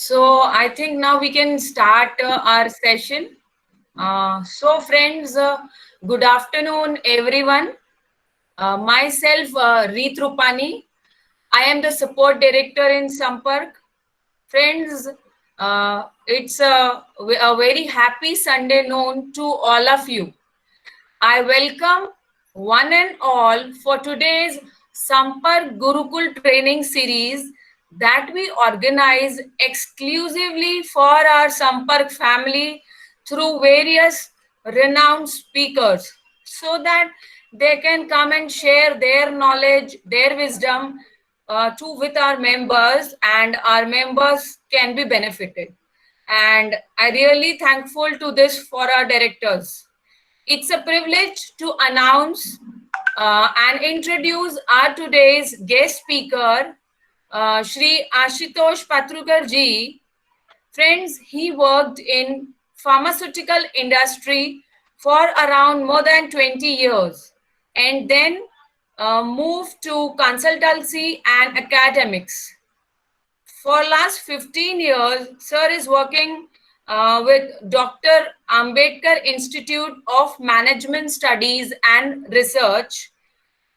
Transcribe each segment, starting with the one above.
So I think now we can start our session. So friends, good afternoon everyone. Myself Reet Rupani. I am the support director in Sampark. Friends, it's a very happy Sunday noon to all of you. I welcome one and all for today's Sampark Gurukul training series that we organize exclusively for our Sampark family through various renowned speakers so that they can come and share their knowledge, their wisdom with our members, and our members can be benefited. And I really thankful to this for our directors. It's a privilege to announce and introduce our today's guest speaker, Shri Ashutosh Patrukar ji. Friends, he worked in pharmaceutical industry for around more than 20 years and then moved to consultancy and academics. For last 15 years, sir is working with Dr. Ambedkar Institute of Management Studies and Research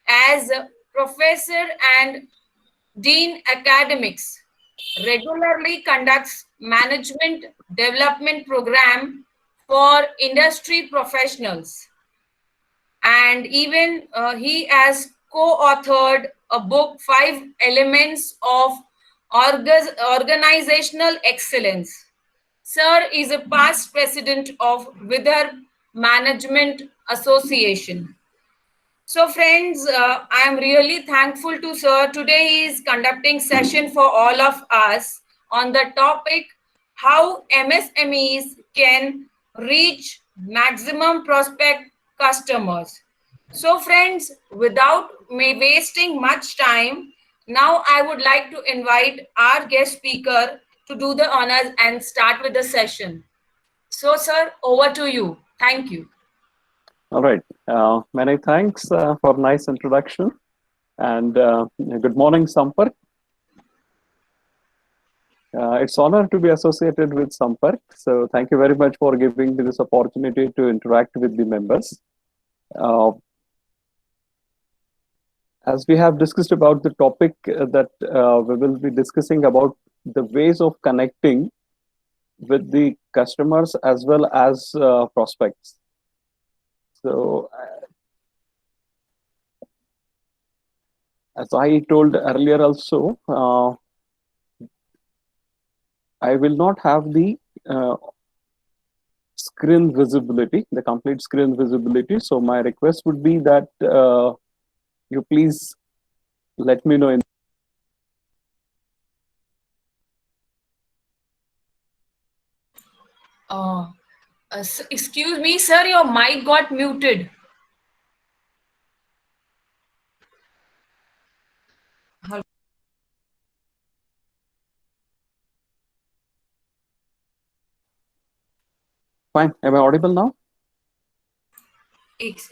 as professor and dean academics. Regularly conducts management development program for industry professionals, and even he has co-authored a book, Five Elements of Organizational Excellence. Sir is a past president of Vidarbh Management Association. So friends, I am really thankful to sir. Today he is conducting session for all of us on the topic how MSMEs can reach maximum prospect customers. So friends, without me wasting much time, now I would like to invite our guest speaker to do the honors and start with the session. So sir, over to you. Thank you. All right. Many thanks for nice introduction. And good morning, Sampark. It's honor to be associated with Sampark. So thank you very much for giving me this opportunity to interact with the members. As we have discussed about the topic that we will be discussing about the ways of connecting with the customers as well as prospects. So, as I told earlier also, I will not have the screen visibility, the complete screen visibility. So my request would be that you please let me know in. Excuse me, sir, your mic got muted. Fine. Am I audible now?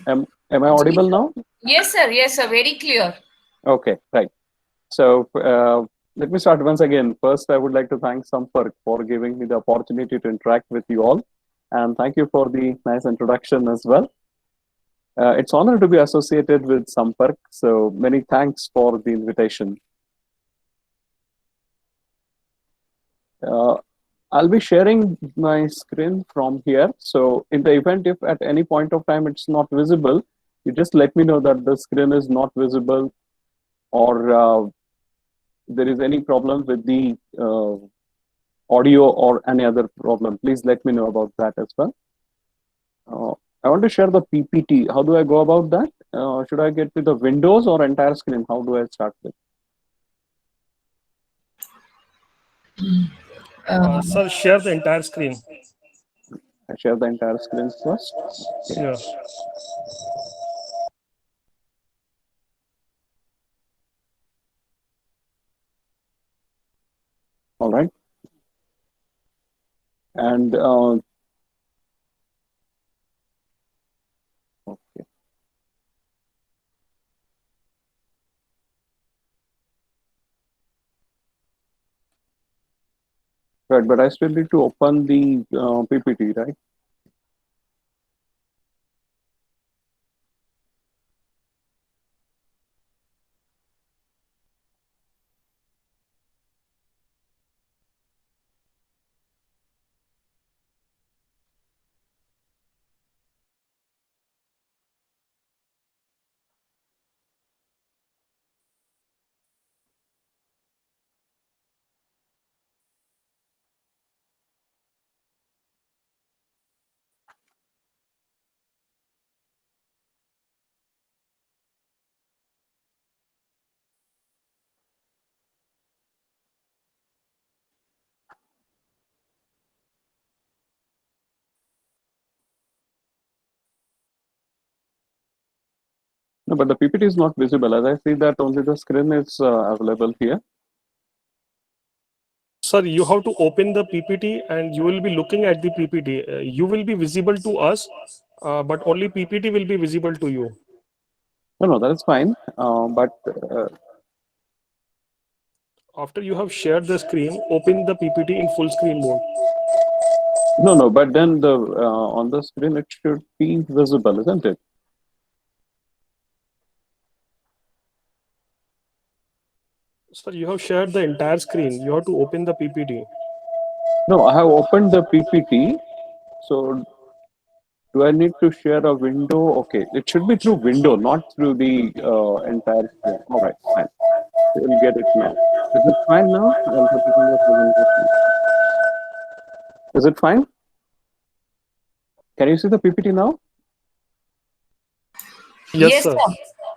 Am I audible now? Yes, sir. Yes, sir. Very clear. Okay, right. So let me start once again. First, I would like to thank Sampark for giving me the opportunity to interact with you all. And thank you for the nice introduction as well. It's honor to be associated with Sampark. So many thanks for the invitation. I'll be sharing my screen from here. So in the event if at any point of time it's not visible, you just let me know that the screen is not visible or there is any problem with the audio or any other problem. Please let me know about that as well. I want to share the PPT. How do I go about that? Should I get to the Windows or entire screen? How do I start with? Sir, share the entire screen. I share the entire screen first. Okay. Yeah. All right. And okay. Right, but I still need to open the PPT, right? No, but the PPT is not visible. As I see that only the screen is available here. Sir, you have to open the PPT and you will be looking at the PPT. You will be visible to us, but only PPT will be visible to you. No, that is fine. But After you have shared the screen, open the PPT in full screen mode. no, but then the on the screen it should be visible, isn't it? Sir, you have shared the entire screen. You have to open the PPT. No, I have opened the PPT. So do I need to share a window? Okay, it should be through window, not through the entire screen. All right, fine. We'll get it now. Is it fine now? I'll put it in the presentation. Is it fine? Can you see the PPT now? Yes, sir.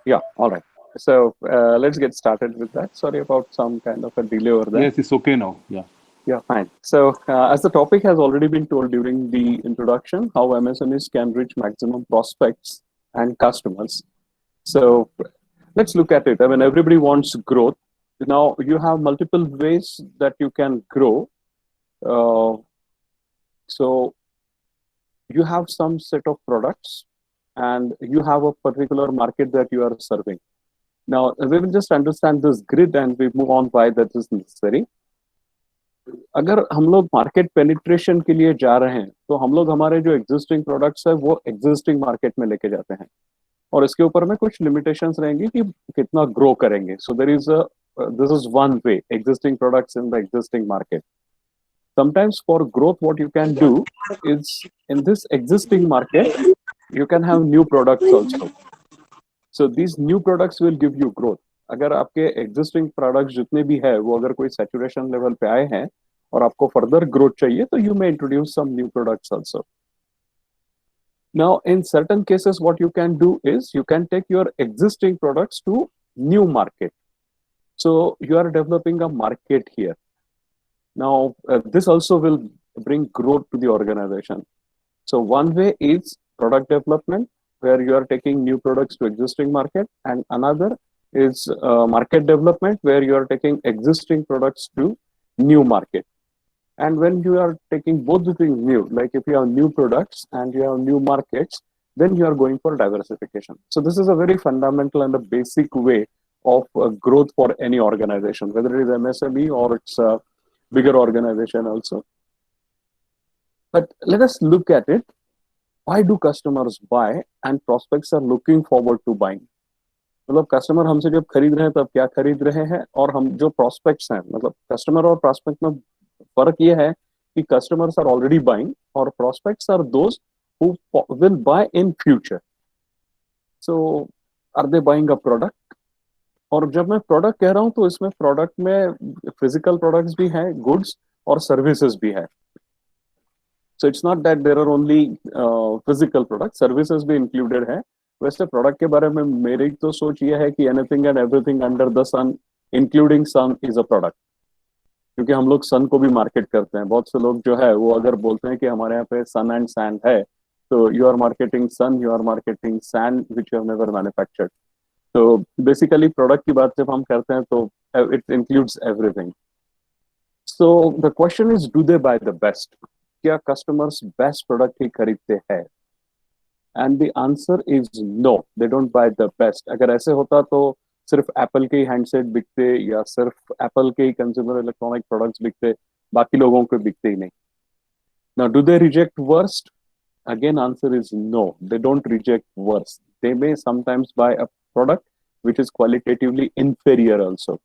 Yeah, all right. So let's get started with that. Sorry about some kind of a delay over there. Yes, it's okay now. Yeah. Yeah, fine. So as the topic has already been told during the introduction, how MSMEs can reach maximum prospects and customers. So let's look at it. I mean, everybody wants growth. Now you have multiple ways that you can grow. So you have some set of products and you have a particular market that you are serving. Now we will just understand this grid and we move on why that is necessary. अगर हम लोग market penetration के लिए जा रहे हैं तो हम लोग हमारे जो एग्जिस्टिंग प्रोडक्ट्स है वो एग्जिस्टिंग मार्केट में लेके जाते हैं और इसके ऊपर में कुछ लिमिटेशंस रहेंगी कि कितना ग्रो करेंगे so there is this is one way existing products in the existing market sometimes for growth what you can do is in this existing market you can have new products also so these new products will give you growth अगर आपके existing products जितने भी है वो अगर कोई saturation level पे आए हैं और आपको फर्दर ग्रोथ चाहिए तो you may introduce some new products also now in certain cases what you can do is you can take your existing products to new market so you are developing a market here now this also will bring growth to the organization so one way is product development where you are taking new products to existing market and another is market development where you are taking existing products to new market and when you are taking both the things new like if you have new products and you have new markets then you are going for diversification so this is a very fundamental and a basic way of growth for any organization whether it is MSME or it's a bigger organization also but let us look at it why do customers buy and prospects are looking forward to buying मतलब customer हमसे जब खरीद रहे हैं तब क्या खरीद रहे हैं और हम जो प्रोस्पेक्ट्स हैं मतलब कस्टमर और प्रोस्पेक्ट में फर्क ये है कि कस्टमर्स आर ऑलरेडी बाइंग और prospects are those who will buy in future so are they buying a product और जब मैं प्रोडक्ट कह रहा हूं तो इसमें प्रोडक्ट में फिजिकल प्रोडक्ट्स भी हैं गुड्स और सर्विसेज भी है so it's not that there are only physical product services भी इंक्लूडेड है वैसे प्रोडक्ट के बारे में मेरी तो सोच ये है कि anything and everything under the sun including sun is a product क्योंकि हम लोग सन को भी मार्केट करते हैं बहुत से लोग जो है वो अगर बोलते हैं कि हमारे यहाँ पे सन एंड सैंड है तो you are marketing sun you are marketing sand which you have never manufactured तो बेसिकली प्रोडक्ट की बात जब हम करते हैं तो it includes everything so the question is do they buy the best क्या कस्टमर्स बेस्ट प्रोडक्ट ही खरीदते हैं and the answer is no they don't buy the best अगर ऐसे होता तो सिर्फ एप्पल के ही हैंडसेट बिकते या सिर्फ एप्पल के ही कंज्यूमर इलेक्ट्रॉनिक प्रोडक्ट्स बिकते बाकी लोगों को बिकते ही नहीं. Now, do they reject worst? Again, answer is no. They don't reject worst. They may sometimes buy a product which is qualitatively inferior also.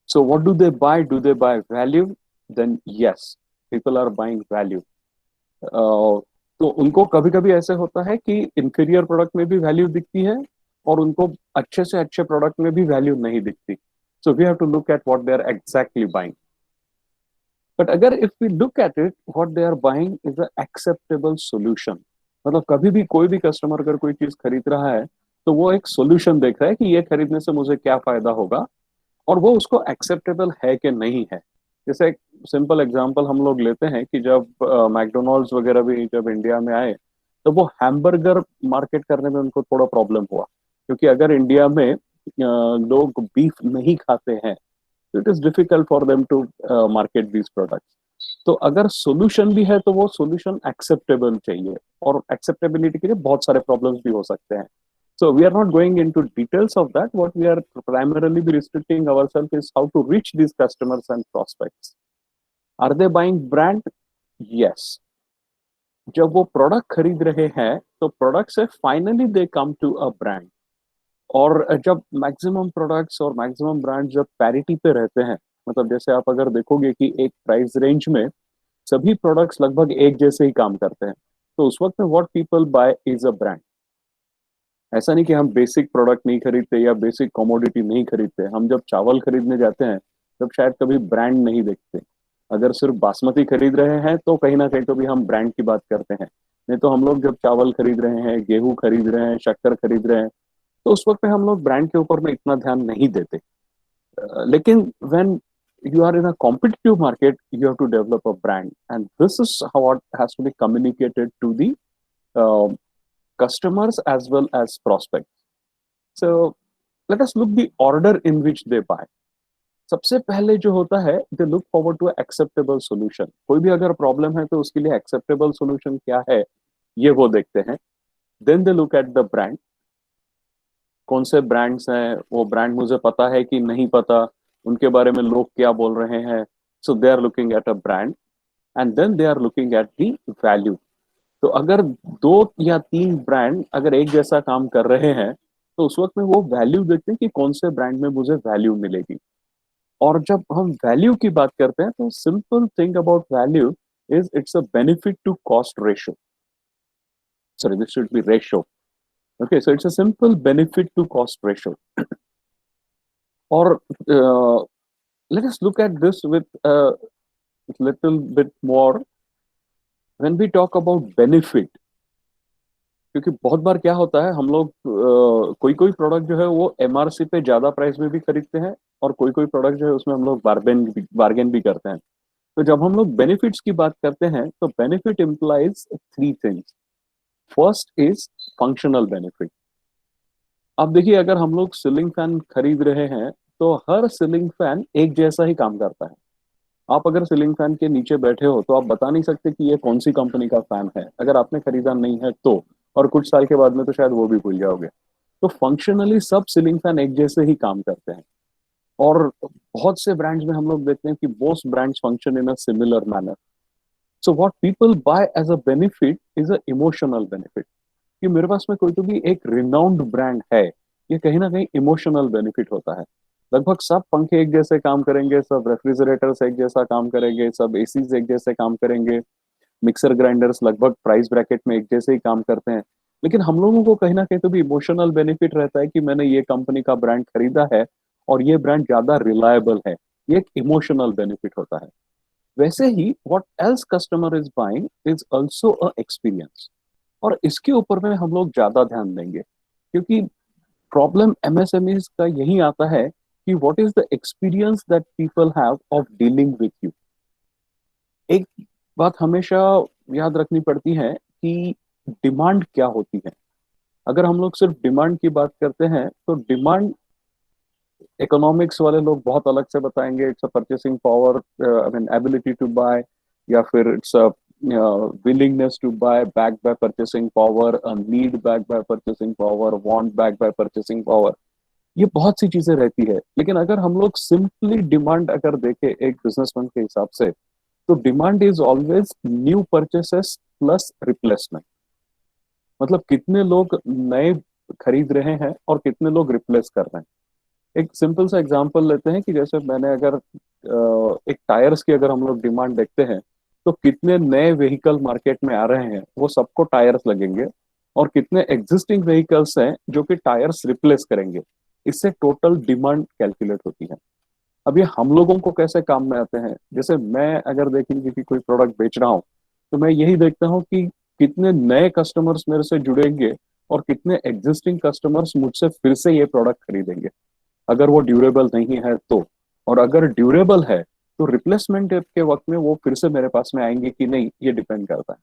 So what do they buy? Do they buy value? Then yes, people are buying value. तो उनको कभी कभी ऐसे होता है कि inferior product में भी वैल्यू दिखती है और उनको अच्छे से अच्छे प्रोडक्ट में भी वैल्यू नहीं दिखती. So we have to look at what they are exactly buying. But अगर if we look at it, what they are buying is a acceptable solution. मतलब कभी भी कोई भी कस्टमर अगर कोई चीज खरीद रहा है तो वो एक सोल्यूशन देख रहा है कि ये खरीदने से मुझे क्या फायदा होगा और वो उसको एक्सेप्टेबल है कि नहीं है. जैसे एक सिंपल एग्जांपल हम लोग लेते हैं कि जब मैकडोनल्ड्स वगैरह भी जब इंडिया में आए तो वो हैमबर्गर मार्केट करने में उनको थोड़ा प्रॉब्लम हुआ, क्योंकि अगर इंडिया में लोग बीफ नहीं खाते हैं तो it is difficult for them to market these products. तो अगर सोल्यूशन भी है तो वो सोल्यूशन एक्सेप्टेबल चाहिए, और एक्सेप्टेबिलिटी के लिए बहुत सारे प्रॉब्लम्स भी हो सकते हैं. So we are not going into details of that. What we are primarily be restricting ourselves is how to reach these customers and prospects. Are they buying brand? Yes. जब वो प्रोडक्ट खरीद रहे हैं तो प्रोडक्ट से finally they come to a brand. और जब maximum products और मैक्सिमम ब्रांड जब पैरिटी पे रहते हैं, मतलब जैसे आप अगर देखोगे कि एक प्राइस रेंज में सभी प्रोडक्ट्स लगभग एक जैसे ही काम करते हैं, तो उस वक्त में what people buy is a brand. ऐसा नहीं कि हम बेसिक प्रोडक्ट नहीं खरीदते या बेसिक कमोडिटी नहीं खरीदते. हम जब चावल खरीदने जाते हैं तब शायद कभी ब्रांड नहीं देखते. अगर सिर्फ बासमती खरीद रहे हैं तो कहीं ना कहीं तो भी हम ब्रांड की बात करते हैं. नहीं तो हम लोग जब चावल खरीद रहे हैं, गेहूं खरीद रहे हैं, शक्कर खरीद रहे हैं, तो उस वक्त में हम लोग ब्रांड के ऊपर में इतना ध्यान नहीं देते. लेकिन when you are in a competitive market, you have to develop a brand, and this is how it has to be communicated to the uh, customers as well as prospects. So let us look the order in which they buy. सबसे पहले जो होता है, they look forward to an acceptable solution. कोई भी अगर problem है तो उसके लिए acceptable solution क्या है ये वो देखते हैं. Then they look at the brand. कौन से ब्रांड्स हैं, वो ब्रांड मुझे पता है कि नहीं पता, उनके बारे में लोग क्या बोल रहे हैं. So they are looking at a brand and then they are looking at the value. तो अगर 2 या 3 ब्रांड अगर एक जैसा काम कर रहे हैं तो उस वक्त में वो वैल्यू देखते हैं कि कौन से ब्रांड में मुझे वैल्यू मिलेगी. और जब हम वैल्यू की बात करते हैं तो simple thing about value is it's a benefit to cost ratio. Sorry, this should be ratio. Okay, so it's a simple benefit to cost ratio. Or let us look at this with a little bit more when we talk about benefit. क्योंकि बहुत बार क्या होता है, हम लोग कोई कोई product जो है वो एमआरसी पे ज्यादा प्राइस में भी खरीदते हैं और कोई कोई प्रोडक्ट जो है उसमें हम लोग बार्गेन भी करते हैं. तो जब हम लोग बेनिफिट्स की बात करते हैं तो benefit implies 3 things. First is functional benefit. अब देखिए, अगर हम लोग सीलिंग फैन खरीद रहे हैं तो हर सीलिंग फैन एक जैसा ही काम करता है. आप अगर सीलिंग फैन के नीचे बैठे हो तो आप बता नहीं सकते कि ये कौन सी कंपनी का फैन है अगर आपने खरीदा नहीं है तो, और कुछ साल के बाद में तो शायद वो भी भूल जाओगे. तो फंक्शनली सब सीलिंग फैन एक जैसे ही काम करते हैं. और बहुत से ब्रांड्स में हम लोग देखते हैं कि most brands function in a similar manner. So what people buy as a benefit is a emotional benefit. कि मेरे पास में कोई तो भी एक रिनाउंड ब्रांड है, ये कहीं ना कहीं इमोशनल बेनिफिट होता है. लगभग सब पंखे एक जैसे काम करेंगे, सब रेफ्रिजरेटर्स एक जैसा काम करेंगे, सब एसीज एक जैसे काम करेंगे, मिक्सर ग्राइंडर्स लगभग प्राइस ब्रैकेट में एक जैसे ही काम करते हैं. लेकिन हम लोगों को कहीं ना कहीं तो भी इमोशनल बेनिफिट रहता है कि मैंने ये कंपनी का ब्रांड खरीदा है और ये ब्रांड ज्यादा रिलायबल है. ये एक इमोशनल बेनिफिट होता है. वैसे ही what else customer is buying is also a experience. और इसके ऊपर में हम लोग ज्यादा ध्यान देंगे, क्योंकि प्रॉब्लम एमएसएमईज का यही आता है कि what is the experience that people have of dealing with you. एक बात हमेशा याद रखनी पड़ती है कि डिमांड क्या होती है. अगर हम लोग सिर्फ डिमांड की बात करते हैं तो डिमांड इकोनॉमिक्स वाले लोग बहुत अलग से बताएंगे. It's a purchasing power, I mean ability to buy, या फिर it's a willingness to buy backed by purchasing power, a need backed by purchasing power, want backed by purchasing power. ये बहुत सी चीजें रहती है। लेकिन अगर हम लोग सिंपली डिमांड अगर देखें एक बिजनेसमैन के हिसाब से, तो demand is always new purchases plus replacement. मतलब कितने लोग नए खरीद रहे हैं और कितने लोग रिप्लेस कर रहे हैं। एक सिंपल सा एग्जांपल लेते हैं कि जैसे मैंने अगर एक टायर्स की अगर हम लोग डिमांड देखते हैं, तो कितने नए व्हीकल मार्केट में आ रहे हैं वो सबको टायर्स लगेंगे, और कितने एग्जिस्टिंग व्हीकल्स हैं जो कि टायर्स रिप्लेस करेंगे। इससे टोटल डिमांड कैलकुलेट होती है। अब ये हम लोगों को कैसे काम में आते हैं, जैसे मैं अगर देखेंगे कि कोई प्रोडक्ट बेच रहा हूँ, तो मैं यही देखता हूँ कि कितने नए कस्टमर्स मेरे से जुड़ेंगे और कितने एग्जिस्टिंग कस्टमर्स मुझसे फिर से ये प्रोडक्ट खरीदेंगे, अगर वो ड्यूरेबल नहीं है तो। और अगर ड्यूरेबल है तो रिप्लेसमेंट के वक्त में वो फिर से मेरे पास में आएंगे कि नहीं, ये डिपेंड करता है।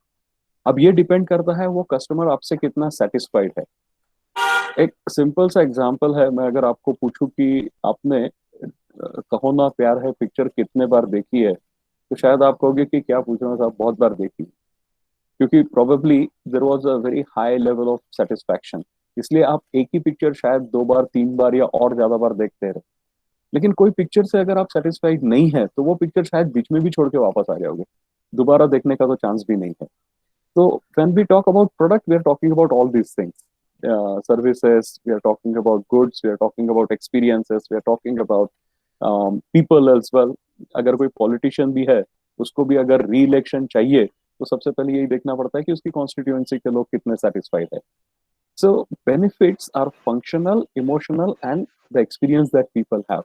अब ये डिपेंड करता है वो कस्टमर आपसे कितना सेटिस्फाइड है। एक सिंपल सा एग्जांपल है, मैं अगर आपको पूछूं कि आपने कहो ना प्यार है पिक्चर कितने बार देखी है, तो शायद आप कहोगे कि क्या पूछ रहे हो साहब, बहुत बार देखी। क्योंकि probably there was a very high level of satisfaction, इसलिए आप एक ही पिक्चर शायद 2 बार 3 बार या और ज्यादा बार देखते रहे। लेकिन कोई पिक्चर से अगर आप सेटिस्फाइड नहीं है तो वो पिक्चर शायद बीच में भी छोड़ के वापस आ जाओगे, दोबारा देखने का तो चांस भी नहीं है। So when we talk about product, we are talking about all these things. Services, we are talking about goods, we are talking about experiences, we are talking about people as well. अगर कोई politician भी है, उसको भी अगर री election चाहिए, तो सबसे पहले यही देखना पड़ता है कि उसकी कॉन्स्टिट्यूएंसी के लोग कितने सेटिस्फाइड है। So benefits are functional, emotional and the experience that people have.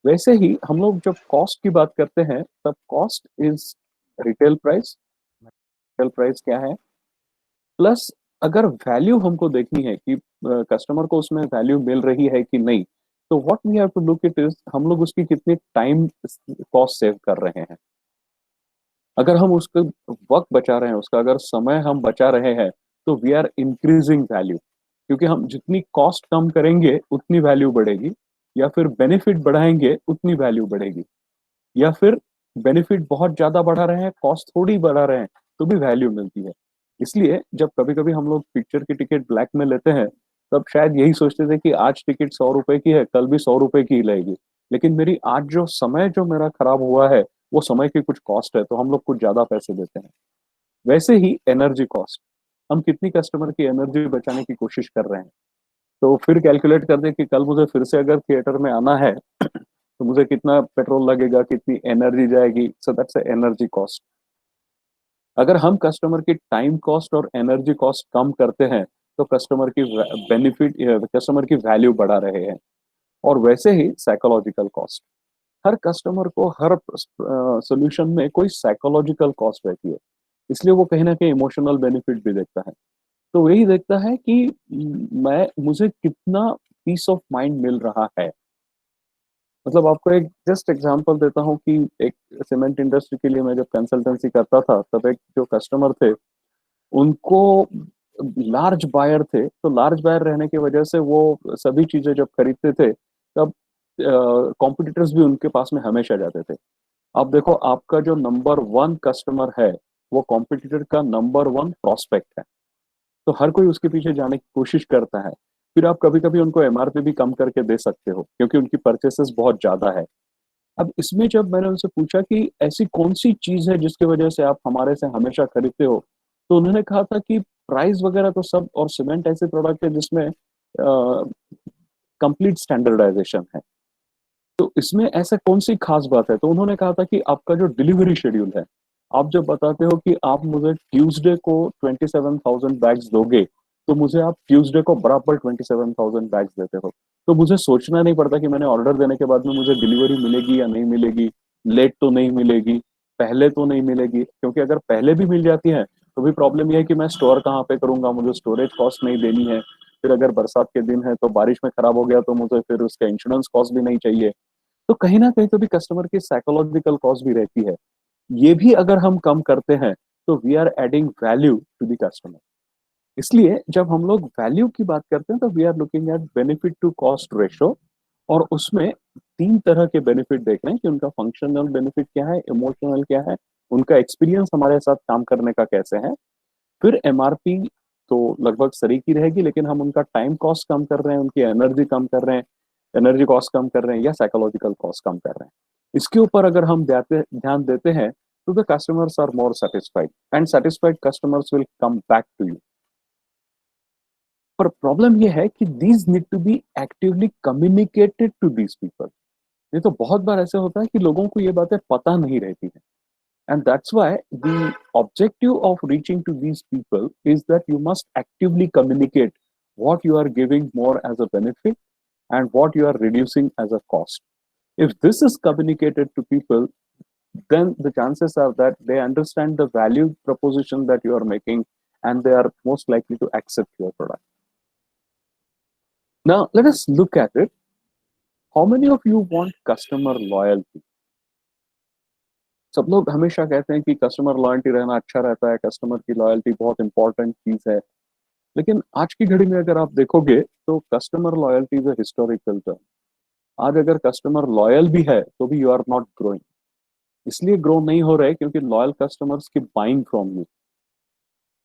वैसे ही हम लोग जब कॉस्ट की बात करते हैं, तब cost is retail price. Retail price क्या है, प्लस अगर वैल्यू हमको देखनी है कि कस्टमर को उसमें वैल्यू मिल रही है कि नहीं, तो what we have to look it is हम लोग उसकी कितनी टाइम कॉस्ट सेव कर रहे हैं। अगर हम उसका वक्त बचा रहे हैं, उसका अगर समय हम बचा रहे हैं, तो वी आर इंक्रीजिंग वैल्यू। क्योंकि हम जितनी कॉस्ट कम करेंगे उतनी वैल्यू बढ़ेगी, या फिर बेनिफिट बढ़ाएंगे उतनी वैल्यू बढ़ेगी, या फिर बेनिफिट बहुत ज्यादा बढ़ा रहे हैं, कॉस्ट थोड़ी बढ़ा रहे हैं, तो भी वैल्यू मिलती है। इसलिए जब कभी कभी हम लोग पिक्चर की टिकट ब्लैक में लेते हैं, तब शायद यही सोचते थे कि आज टिकट 100 रुपए की है, कल भी 100 रुपए की ही रहेगी। लेकिन मेरी आज जो समय जो मेरा खराब हुआ है, वो समय की कुछ कॉस्ट है, तो हम लोग कुछ ज्यादा पैसे देते हैं। वैसे ही एनर्जी कॉस्ट, हम कितनी कस्टमर की एनर्जी बचाने की कोशिश कर रहे हैं। तो फिर कैलकुलेट कर दे कि कल मुझे फिर से अगर थिएटर में आना है, तो मुझे कितना पेट्रोल लगेगा, कितनी एनर्जी जाएगी। So that's energy cost. अगर हम कस्टमर की टाइम कॉस्ट और एनर्जी कॉस्ट कम करते हैं, तो कस्टमर की बेनिफिट, कस्टमर की वैल्यू बढ़ा रहे हैं। और वैसे ही साइकोलॉजिकल कॉस्ट, हर कस्टमर को हर सोल्यूशन में कोई साइकोलॉजिकल कॉस्ट रहती है, इसलिए वो कहीं ना कहीं इमोशनल बेनिफिट भी देखता है। तो वही देखता है कि मैं मुझे कितना पीस ऑफ माइंड मिल रहा है। मतलब आपको एक जस्ट एग्जांपल देता हूँ कि एक सीमेंट इंडस्ट्री के लिए मैं जब कंसल्टेंसी करता था, तब एक जो कस्टमर थे, उनको लार्ज बायर थे, तो लार्ज बायर रहने की वजह से वो सभी चीजें जब खरीदते थे, तब कॉम्पिटिटर्स भी उनके पास में हमेशा जाते थे। अब देखो, आपका जो नंबर 1 कस्टमर है, वो कॉम्पिटिटर का नंबर 1 प्रोस्पेक्ट है, तो हर कोई उसके पीछे जाने की कोशिश करता है। फिर आप कभी कभी उनको एमआरपी भी कम करके दे सकते हो, क्योंकि उनकी परचेसेस बहुत ज्यादा है। अब इसमें जब मैंने उनसे पूछा कि ऐसी कौन सी चीज है जिसकी वजह से आप हमारे से हमेशा खरीदते हो, तो उन्होंने कहा था कि प्राइस वगैरह तो सब, और सीमेंट ऐसे प्रोडक्ट है जिसमें कंप्लीट स्टैंडर्डाइजेशन है, तो इसमें ऐसा कौन सी खास बात है। तो उन्होंने कहा था कि आपका जो डिलीवरी शेड्यूल है, आप जब बताते हो कि आप मुझे ट्यूसडे को 27,000 बैग्स दोगे, तो मुझे आप ट्यूसडे को बराबर 27,000 बैग्स देते हो। तो मुझे सोचना नहीं पड़ता कि मैंने ऑर्डर देने के बाद में मुझे डिलीवरी मिलेगी या नहीं मिलेगी, लेट तो नहीं मिलेगी, पहले तो नहीं मिलेगी। क्योंकि अगर पहले भी मिल जाती है, तो भी प्रॉब्लम यह है कि मैं स्टोर कहाँ पे करूंगा, मुझे स्टोरेज कॉस्ट नहीं देनी है। फिर अगर बरसात के दिन है तो बारिश में खराब हो गया, तो मुझे फिर उसका इंश्योरेंस कॉस्ट भी नहीं चाहिए। तो कहीं ना कहीं तो भी कस्टमर की साइकोलॉजिकल कॉस्ट भी रहती है। ये भी अगर हम कम करते हैं, तो we are adding value to the customer. इसलिए जब हम लोग वैल्यू की बात करते हैं, तो we are looking at benefit to cost ratio, और उसमें 3 तरह के बेनिफिट देख रहे हैं कि उनका फंक्शनल बेनिफिट क्या है, इमोशनल क्या है, उनका एक्सपीरियंस हमारे साथ काम करने का कैसे है। फिर एमआरपी तो लगभग सही की रहेगी, लेकिन हम उनका टाइम कॉस्ट कम कर रहे हैं, उनकी एनर्जी कम कर रहे हैं, एनर्जी कॉस्ट कम कर रहे हैं या साइकोलॉजिकल कॉस्ट कम कर रहे हैं। इसके ऊपर अगर हम ध्यान देते हैं तो the customers are more satisfied and satisfied customers will come back to you. पर प्रॉब्लम ये है कि these need to be actively communicated to these people. नहीं तो बहुत बार ऐसे होता है कि लोगों को ये बातें पता नहीं रहती है। And that's why the objective of reaching to these people is that you must actively communicate what you are giving more as a benefit and what you are reducing as a cost. If this is communicated to people, then the chances are that they understand the value proposition that you are making and they are most likely to accept your product. Now, let us look at it. How many of you want customer loyalty? सब लोग हमेशा कहते हैं कि customer loyalty रहना अच्छा रहता है, कस्टमर की लॉयल्टी बहुत इंपॉर्टेंट चीज है। लेकिन आज की घड़ी में अगर आप देखोगे तो customer loyalty is a historical term. आज अगर कस्टमर लॉयल भी है तो भी यू आर नॉट ग्रोइंग। इसलिए ग्रो नहीं हो रहे क्योंकि लॉयल कस्टमर्स की बाइंग फ्रॉम यू।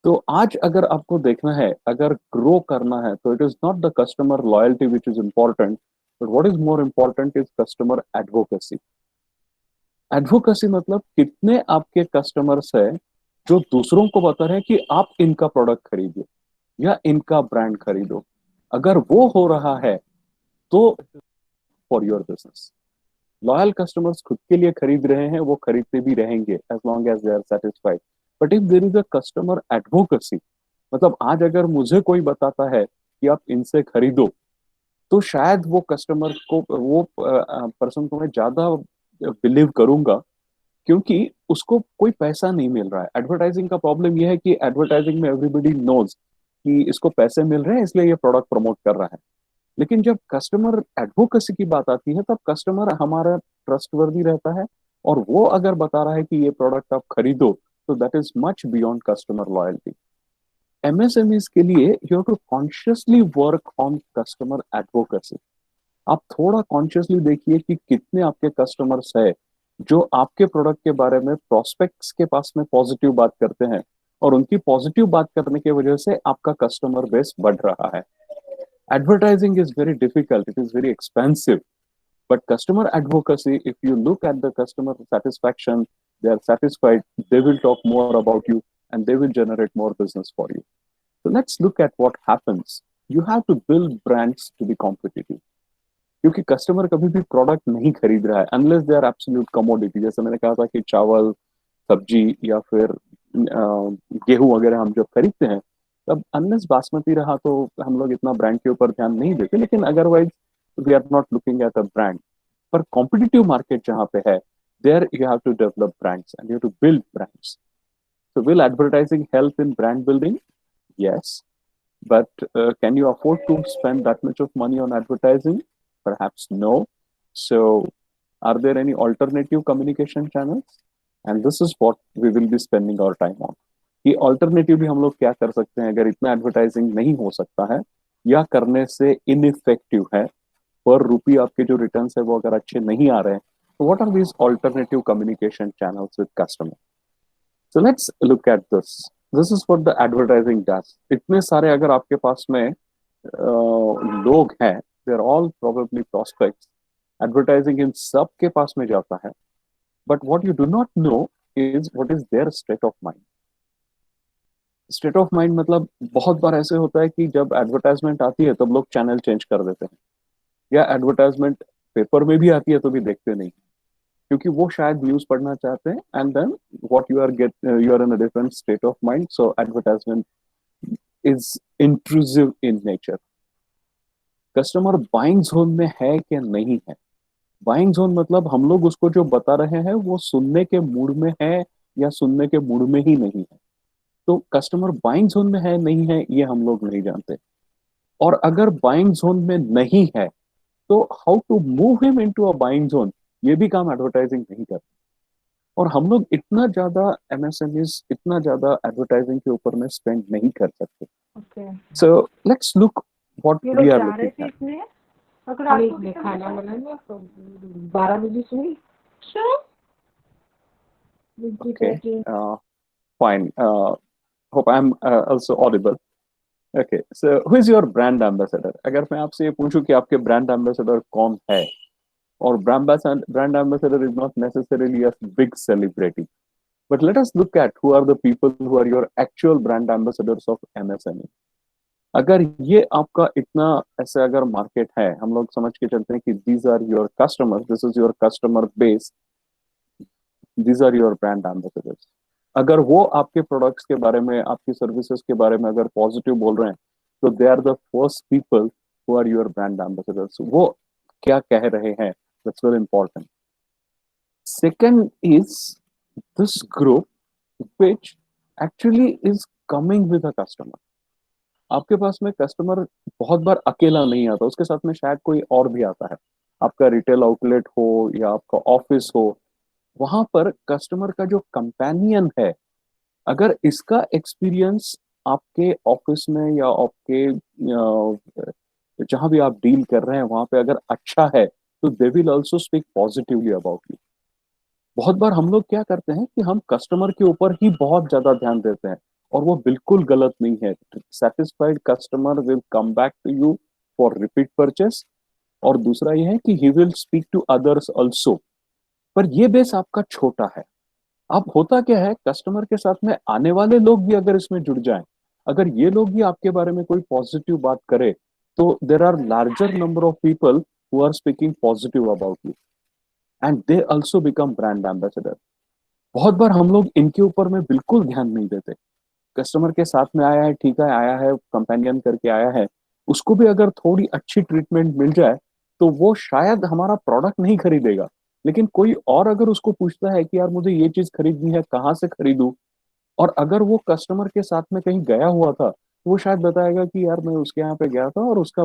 तो आज अगर आपको देखना है, अगर ग्रो करना है, तो it is not the customer loyalty which is important, but what is more important is customer advocacy. Advocacy मतलब कितने आपके कस्टमर्स है जो दूसरों को बता रहे हैं कि आप इनका प्रोडक्ट खरीदो या इनका ब्रांड खरीदो। अगर वो हो रहा है तो for your business. Loyal customers खुद के लिए खरीद रहे हैं, वो खरीदते भी रहेंगे as long as they are satisfied. But if there is a customer advocacy, मतलब आज अगर मुझे कोई बताता है कि आप इनसे खरीदो, तो शायद वो कस्टमर को, वो पर्सन को मैं ज्यादा बिलीव करूंगा क्योंकि उसको कोई पैसा नहीं मिल रहा है। एडवर्टाइजिंग का प्रॉब्लम यह है कि एडवर्टाइजिंग में एवरीबडी नोज कि इसको पैसे मिल रहे हैं इसलिए ये प्रोडक्ट प्रमोट कर रहा है। लेकिन जब कस्टमर एडवोकेसी की बात आती है तब कस्टमर हमारा ट्रस्टवर्दी रहता है और वो अगर बता रहा है कि ये प्रोडक्ट आप खरीदो, तो that is much beyond customer loyalty. MSMEs के लिए you have to consciously work on customer advocacy. आप थोड़ा कॉन्शियसली देखिए कि कितने आपके कस्टमर्स है जो आपके प्रोडक्ट के बारे में प्रोस्पेक्ट्स के पास में पॉजिटिव बात करते हैं और उनकी पॉजिटिव बात करने की वजह से आपका कस्टमर बेस बढ़ रहा है। Advertising is very difficult, it is very expensive, but customer advocacy, if you look at the customer satisfaction, they are satisfied, they will talk more about you and they will generate more business for you. So let's look at what happens. You have to build brands to be competitive. क्योंकि customer कभी भी product नहीं खरीद रहा है unless they are absolute commodity. जैसे मैंने कहा था कि चावल, सब्जी या फिर गेहूं वगैरह हम जब खरीदते हैं तब अनलेस बासमती रहा तो हम लोग इतना ब्रांड के ऊपर ध्यान नहीं देते, लेकिन otherwise we are not looking at a brand. पर कॉम्पिटिटिव मार्केट जहाँ पे है, there you have to develop brands and you have to build brands. So will advertising help in brand building? Yes. But can you afford to spend that much of money on advertising? Perhaps no. So are there any alternative communication channels? And this is what we will be spending our time on. कि alternative भी हम लोग क्या कर सकते हैं अगर इतना advertising नहीं हो सकता है या करने से ineffective है, पर रुपी आपके जो returns है वो अगर अच्छे नहीं आ रहे हैं, तो what are these alternative communication channels with customer? So let's look at this. This is what the advertising does. इतने सारे अगर आपके पास में लोग हैं, they are all probably prospects. Advertising इन सब के पास में जाता है, but what you do not know is what is their state of mind. State of mind मतलब बहुत बार ऐसे होता है कि जब एडवर्टाइजमेंट आती है तब लोग चैनल चेंज कर देते हैं, या एडवर्टाइजमेंट पेपर में भी आती है तो भी देखते नहीं क्योंकि वो शायद न्यूज पढ़ना चाहते हैं and then what you are in a different state of mind, so advertisement is intrusive in nature. Customer buying zone में है कि नहीं है? बाइंग जोन मतलब हम लोग उसको जो बता रहे हैं वो सुनने के मूड में है या सुनने के मूड में ही नहीं है। तो कस्टमर बाइंग जोन में है नहीं है ये हम लोग नहीं जानते, और अगर बाइंग जोन में नहीं है तो how to move him into a buying zone, ये भी काम एडवर्टाइजिंग नहीं करता। और हम लोग इतना ज्यादा एमएसएमईज, इतना ज्यादा एडवर्टाइजिंग के ऊपर में स्पेंड नहीं कर सकते। So let's look what we are looking at. अगर आपको खाना बनाना तो 12 बजे सुनी। Okay, fine. Hope I'm also audible. Okay, so who is your brand ambassador? अगर मैं आपसे ये पूछूं कि आपके brand ambassador कौन है, और brand ambassador is not necessarily a big celebrity, but let us look at who are the people who are your actual brand ambassadors of MSME. अगर ये आपका इतना ऐसे अगर मार्केट है, हम लोग समझ के चलते हैं कि these are your customers, this is your customer base, these are your brand ambassadors. अगर वो आपके प्रोडक्ट्स के बारे में, आपकी सर्विसेज के बारे में अगर पॉजिटिव बोल रहे हैं, तो they are the first people who are your brand ambassadors. वो क्या कह रहे हैं, that's very important. Second is this group which actually is coming with a customer. आपके पास में कस्टमर बहुत बार अकेला नहीं आता, उसके साथ में शायद कोई और भी आता है. आपका रिटेल आउटलेट हो या आपका ऑफिस हो, वहां पर कस्टमर का जो कंपेनियन है, अगर इसका एक्सपीरियंस आपके ऑफिस में या आपके जहां भी आप डील कर रहे हैं वहां पे अगर अच्छा है, तो they will also speak positively about you. बहुत बार हम लोग क्या करते हैं कि हम कस्टमर के ऊपर ही बहुत ज्यादा ध्यान देते हैं, और वो बिल्कुल गलत नहीं है. Satisfied customer will come back to you for repeat purchase. और दूसरा ये है कि he will speak to others also. पर ये बेस आपका छोटा है. अब होता क्या है, कस्टमर के साथ में आने वाले लोग भी अगर इसमें जुड़ जाएं, अगर ये लोग भी आपके बारे में कोई पॉजिटिव बात करे, तो there are larger number of people who are speaking positive about you, and they also become brand ambassador. बहुत बार हम लोग इनके ऊपर में बिल्कुल ध्यान नहीं देते. कस्टमर के साथ में आया है, ठीक है, आया है, कंपेनियन करके आया है, उसको भी अगर थोड़ी अच्छी ट्रीटमेंट मिल जाए, तो वो शायद हमारा प्रोडक्ट नहीं खरीदेगा. लेकिन कोई और अगर उसको पूछता है कि यार मुझे ये चीज खरीदनी है, कहाँ से खरीदूं, और अगर वो कस्टमर के साथ में कहीं गया हुआ था, तो वो शायद बताएगा कि यार मैं उसके यहाँ पे गया था और उसका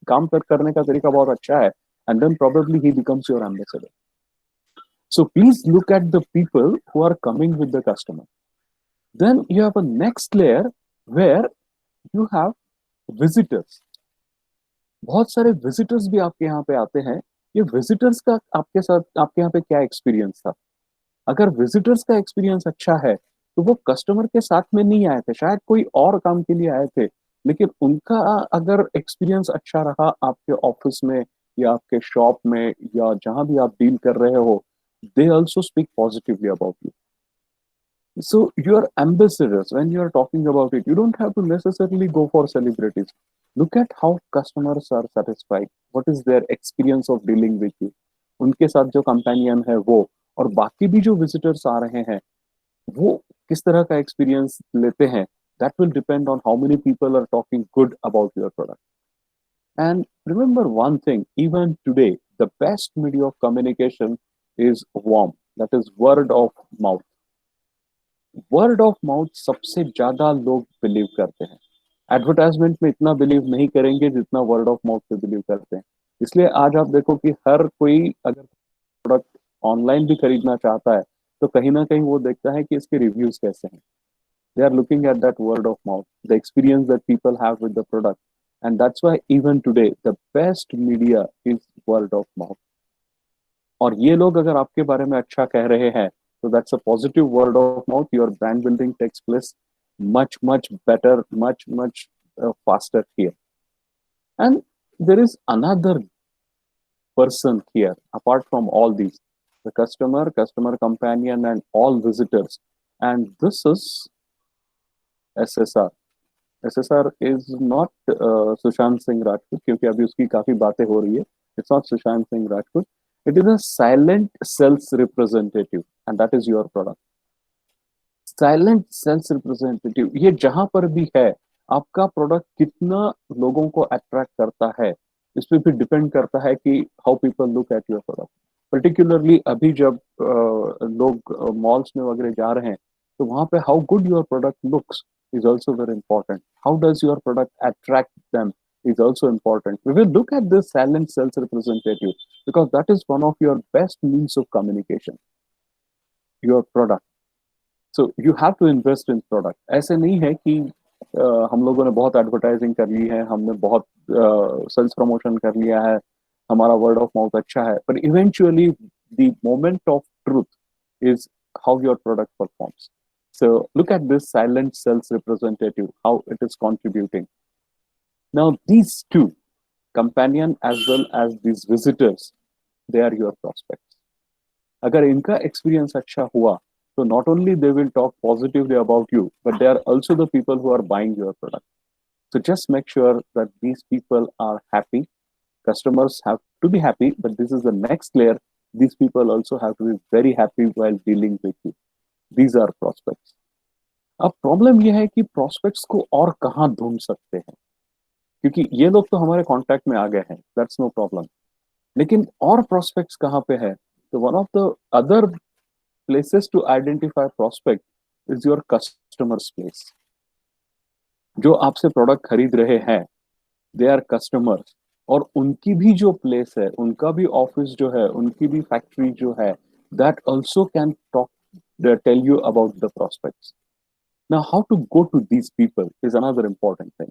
काम करने का तरीका बहुत अच्छा है, and then probably he becomes your ambassador. So please look at the people who are coming with the customer. Then you have a next layer where you have visitors. बहुत सारे विजिटर्स भी आपके यहाँ पे आते हैं. ये विजिटर्स का आपके साथ, आपके यहाँ पे क्या एक्सपीरियंस था? अगर विजिटर्स का एक्सपीरियंस अच्छा है, तो वो कस्टमर के साथ में नहीं आए थे, शायद कोई और काम के लिए आए थे, लेकिन उनका अगर एक्सपीरियंस अच्छा रहा आपके ऑफिस में या आपके शॉप में या जहां भी आप डील कर रहे हो, they also speak positively about you. So your ambassadors, when you are talking about it, you don't have to necessarily go for celebrities. Look at how customers are satisfied. What is their experience of dealing with you? उनके साथ जो companion है वो, और बाकी भी जो visitors आ रहे हैं, वो किस तरह का एक्सपीरियंस लेते हैं. That will depend on how many people are talking good about your product. And remember one thing, even today, the best media of communication is warm, that is word of mouth. Word of mouth सबसे ज्यादा लोग believe करते हैं. Advertisement में इतना believe नहीं करेंगे जितना वर्ड ऑफ माउथ पे बिलीव करते हैं. इसलिए आज आप देखो कि हर कोई अगर प्रोडक्ट ऑनलाइन भी खरीदना चाहता है, तो कहीं ना कहीं वो देखता है कि इसके रिव्यूज कैसे हैं. They are looking at that word of mouth, the experience that people have with the product, and that's why even today the best media is word of mouth. और ये लोग अगर आपके बारे में अच्छा कह रहे हैं, so that's a positive word of mouth. Your brand building takes place much better, much faster here. And there is another person here apart from all these, the customer companion and all visitors, and this is SSR. SSR is not Sushant Singh Rajput, क्योंकि अभी उसकी काफी बातें हो रही है. It's not Sushant Singh Rajput. It is a silent sales representative, and that is your product. Silent sales representative, ये जहां पर भी है, आपका प्रोडक्ट कितना लोगों को अट्रैक्ट करता है, इस पे भी डिपेंड करता है कि how people look at your product. Particularly अभी जब लोग मॉल्स में वगैरह जा रहे हैं, तो वहां पे how good your product looks is also very important. How does your product attract them is also important. We will look at this silent sales representative because that is one of your best means of communication, your product. So you have to invest in product. ऐसे नहीं है कि हम लोगों ने बहुत advertising कर ली है, हमने बहुत सेल्स प्रमोशन कर लिया है, हमारा वर्ड ऑफ माउथ अच्छा है, but eventually the moment of truth is how your product performs. So look at this silent sales representative, how it is contributing. Now these two, companion as well as these visitors, they are your prospects. अगर इनका experience अच्छा हुआ, so not only they will talk positively about you, but they are also the people who are buying your product. So just make sure that these people are happy. Customers have to be happy, but this is the next layer. These people also have to be very happy while dealing with you. These are prospects. अब problem यह है कि prospects को और कहाँ ढूंढ सकते हैं, क्योंकि ये लोग तो हमारे कांटेक्ट में आ गए हैं, दैट्स नो प्रॉब्लम, लेकिन और प्रोस्पेक्ट्स कहाँ पे है? तो one of the other places to identify prospect is your customers place. जो आपसे प्रोडक्ट खरीद रहे हैं, दे आर कस्टमर्स, और उनकी भी जो प्लेस है, उनका भी ऑफिस जो है, उनकी भी फैक्ट्री जो है, that also can talk tell you about the prospects. Now, how to go to these people is another important thing.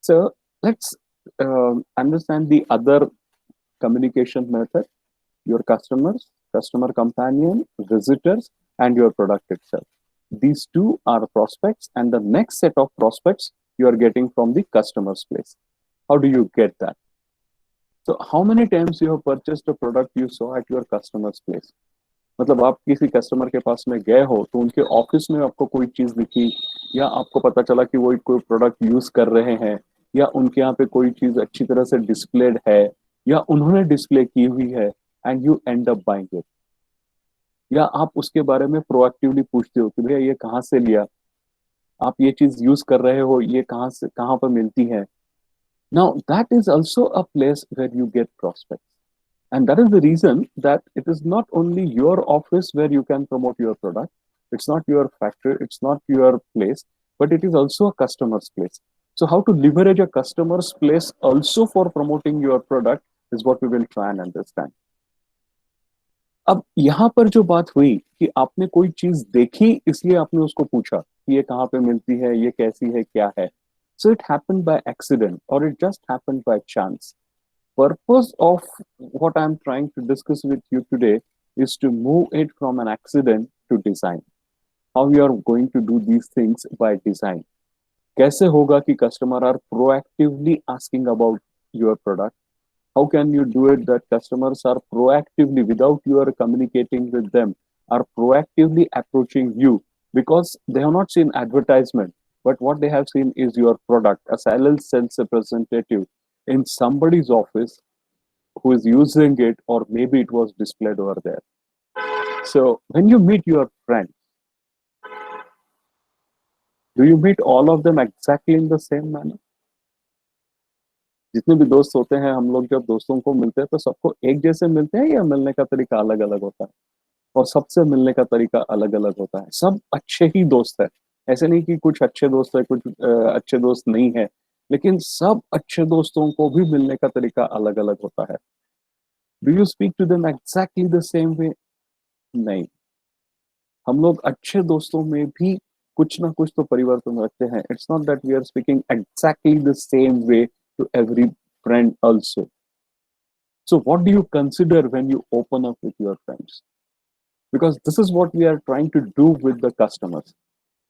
So let's understand the other communication method: your customers, customer companion, visitors, and your product itself. These two are prospects, and the next set of prospects you are getting from the customer's place. How do you get that? So how many times you have purchased a product you saw at your customer's place? मतलब आप किसी customer के पास में गए हो तो उनके office में आपको कोई चीज दिखी, या आपको पता चला कि वो कोई प्रोडक्ट यूज कर रहे हैं, या उनके यहाँ पे कोई चीज अच्छी तरह से डिस्प्लेड है, या उन्होंने डिस्प्ले की हुई है, and you and up buying it. या आप उसके बारे में प्रोएक्टिवली पूछते हो कि भैया ये कहाँ से लिया, आप ये चीज यूज कर रहे हो, ये कहाँ पर मिलती है. Now that is also a place where you get prospects. And that is the reason that it is not only your office where you can promote your product, it's not your factory, it's not your place, but it is also a customer's place. So how to leverage a customer's place also for promoting your product is what we will try and understand. अब यहाँ पर जो बात हुई कि आपने कोई चीज देखी इसलिए आपने उसको पूछा कि ये कहाँ पे मिलती है, ये कैसी है, क्या है. So it happened by accident or it just happened by chance. Purpose of what I'm trying to discuss with you today is to move it from an accident to design. How we are going to do these things by design. कैसे होगा कि customer are proactively asking about your product? How can you do it that customers are proactively, without you are communicating with them, are proactively approaching you because they have not seen advertisement, but what they have seen is your product, a silent sales representative in somebody's office who is using it, or maybe it was displayed over there. So when you meet your friends, do you meet all of them exactly in the same manner? जितने भी दोस्त होते हैं, हम लोग जब दोस्तों को मिलते हैं तो सबको एक जैसे मिलते हैं या मिलने का तरीका अलग अलग होता है? और सबसे मिलने का तरीका अलग अलग होता है. सब अच्छे ही दोस्त है, ऐसे नहीं कि कुछ अच्छे दोस्त है, कुछ अच्छे दोस्त नहीं है, लेकिन सब अच्छे दोस्तों को भी मिलने का तरीका अलग अलग होता है. Do you speak to them exactly the same way? नहीं. हम लोग अच्छे दोस्तों में भी कुछ ना कुछ तो परिवर्तन रखते हैं. It's not that we are speaking exactly the same way to every friend also. So what do you consider when you open up with your friends? Because this is what we are trying to do with the customers.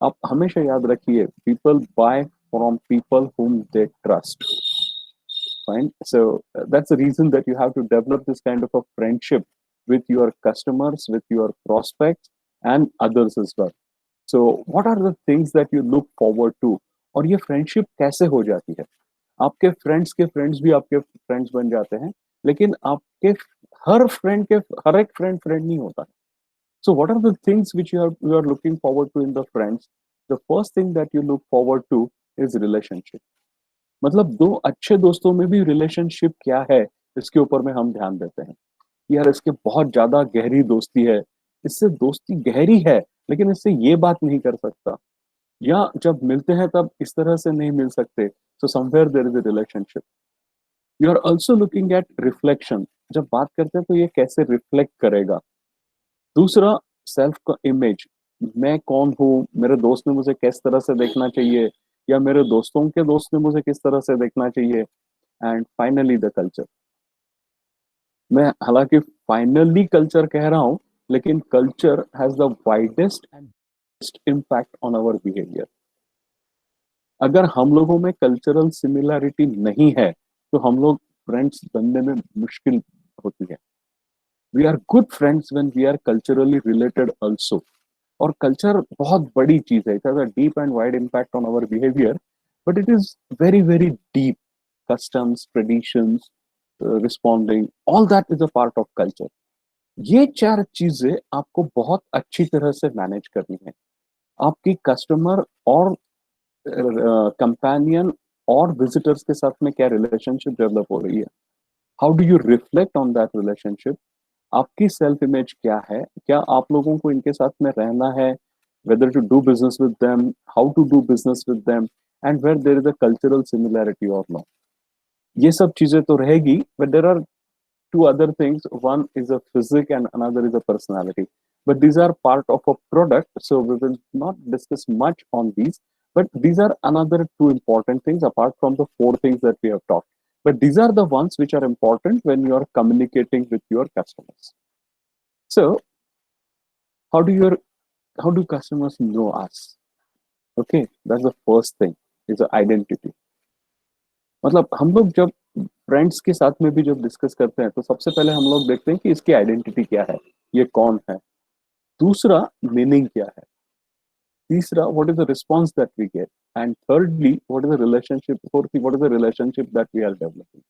आप हमेशा याद रखिए, people buy from people whom they trust. Fine. So that's the reason that you have to develop this kind of a friendship with your customers, with your prospects, and others as well. So what are the things that you look forward to? और ये friendship कैसे हो जाती है? आपके friends के friends भी आपके friends बन जाते हैं, लेकिन आपके हर friend के हर एक friend नहीं होता है. So what are the things which you are looking forward to in the friends? The first thing that you look forward to is relationship. मतलब दो अच्छे दोस्तों में भी रिलेशनशिप क्या है, इसके ऊपर में हम ध्यान देते हैं. यार इसके बहुत ज्यादा गहरी दोस्ती है, इससे दोस्ती गहरी है, लेकिन इससे ये बात नहीं कर सकता, या जब मिलते हैं तब इस तरह से नहीं मिल सकते. So somewhere there is a relationship. You are also looking at reflection. जब बात करते हैं तो ये कैसे रिफ्लेक्ट करेगा. दूसरा, सेल्फ का इमेज. मैं कौन हूँ, मेरे दोस्त ने मुझे किस तरह से देखना चाहिए, या मेरे दोस्तों के दोस्त ने मुझे किस तरह से देखना चाहिए. And finally the culture. मैं हालांकि फाइनली कल्चर कह रहा हूं, लेकिन culture has the widest and impact on our behavior. अगर हम लोगों में कल्चरल सिमिलैरिटी नहीं है तो हम लोग फ्रेंड्स बनने में मुश्किल होती है. We are good friends when we are culturally related also. और कल्चर बहुत बड़ी चीज है. It has a deep and wide impact on our behaviour, but it is very very deep. Customs, traditions, responding, all that is a part of culture. ये चार चीजें आपको बहुत अच्छी तरह से मैनेज करनी है. आपकी कस्टमर और कंपेनियन और विजिटर्स के साथ में क्या रिलेशनशिप डेवलप हो रही है. How do you reflect on that relationship. आपकी सेल्फ इमेज क्या है. क्या आप लोगों को इनके साथ में रहना है, whether to do business with them, how to do business with them, and where there is a cultural similarity or not. ये सब चीजें तो रहेगी, but there are two other things. One is a physique and another is a personality. But these are part of a product, so we will not discuss much on these. But these are another two important things apart from the four things that we have talked. But these are the ones which are important when you are communicating with your customers. So, how do customers know us? Okay, that's the first thing, is the identity. मतलब हम लोग जब friends के साथ में भी जब discuss करते हैं तो सबसे पहले हम लोग देखते हैं कि इसकी आइडेंटिटी क्या है, ये कौन है. दूसरा, मीनिंग क्या है. तीसरा, what is the response that we get. And thirdly, what is the relationship. Fourthly, what is the relationship that we are developing.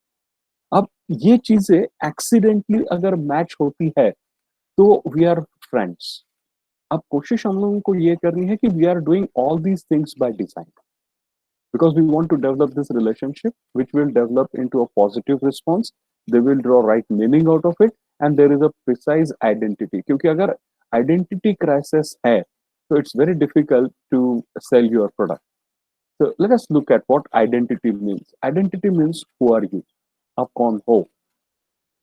अब ये चीजें एक्सीडेंटली अगर मैच होती है तो वी आर फ्रेंड्स. अब कोशिश हम लोगों को ये करनी है कि we are doing all these things by design, because we want to develop this relationship which will develop into a positive response. They will draw right meaning out of it, and there is a precise identity. क्योंकि अगर identity crisis है so it's very difficult to sell your product. So let us look at what identity means. Identity means who are you. आप कौन हो.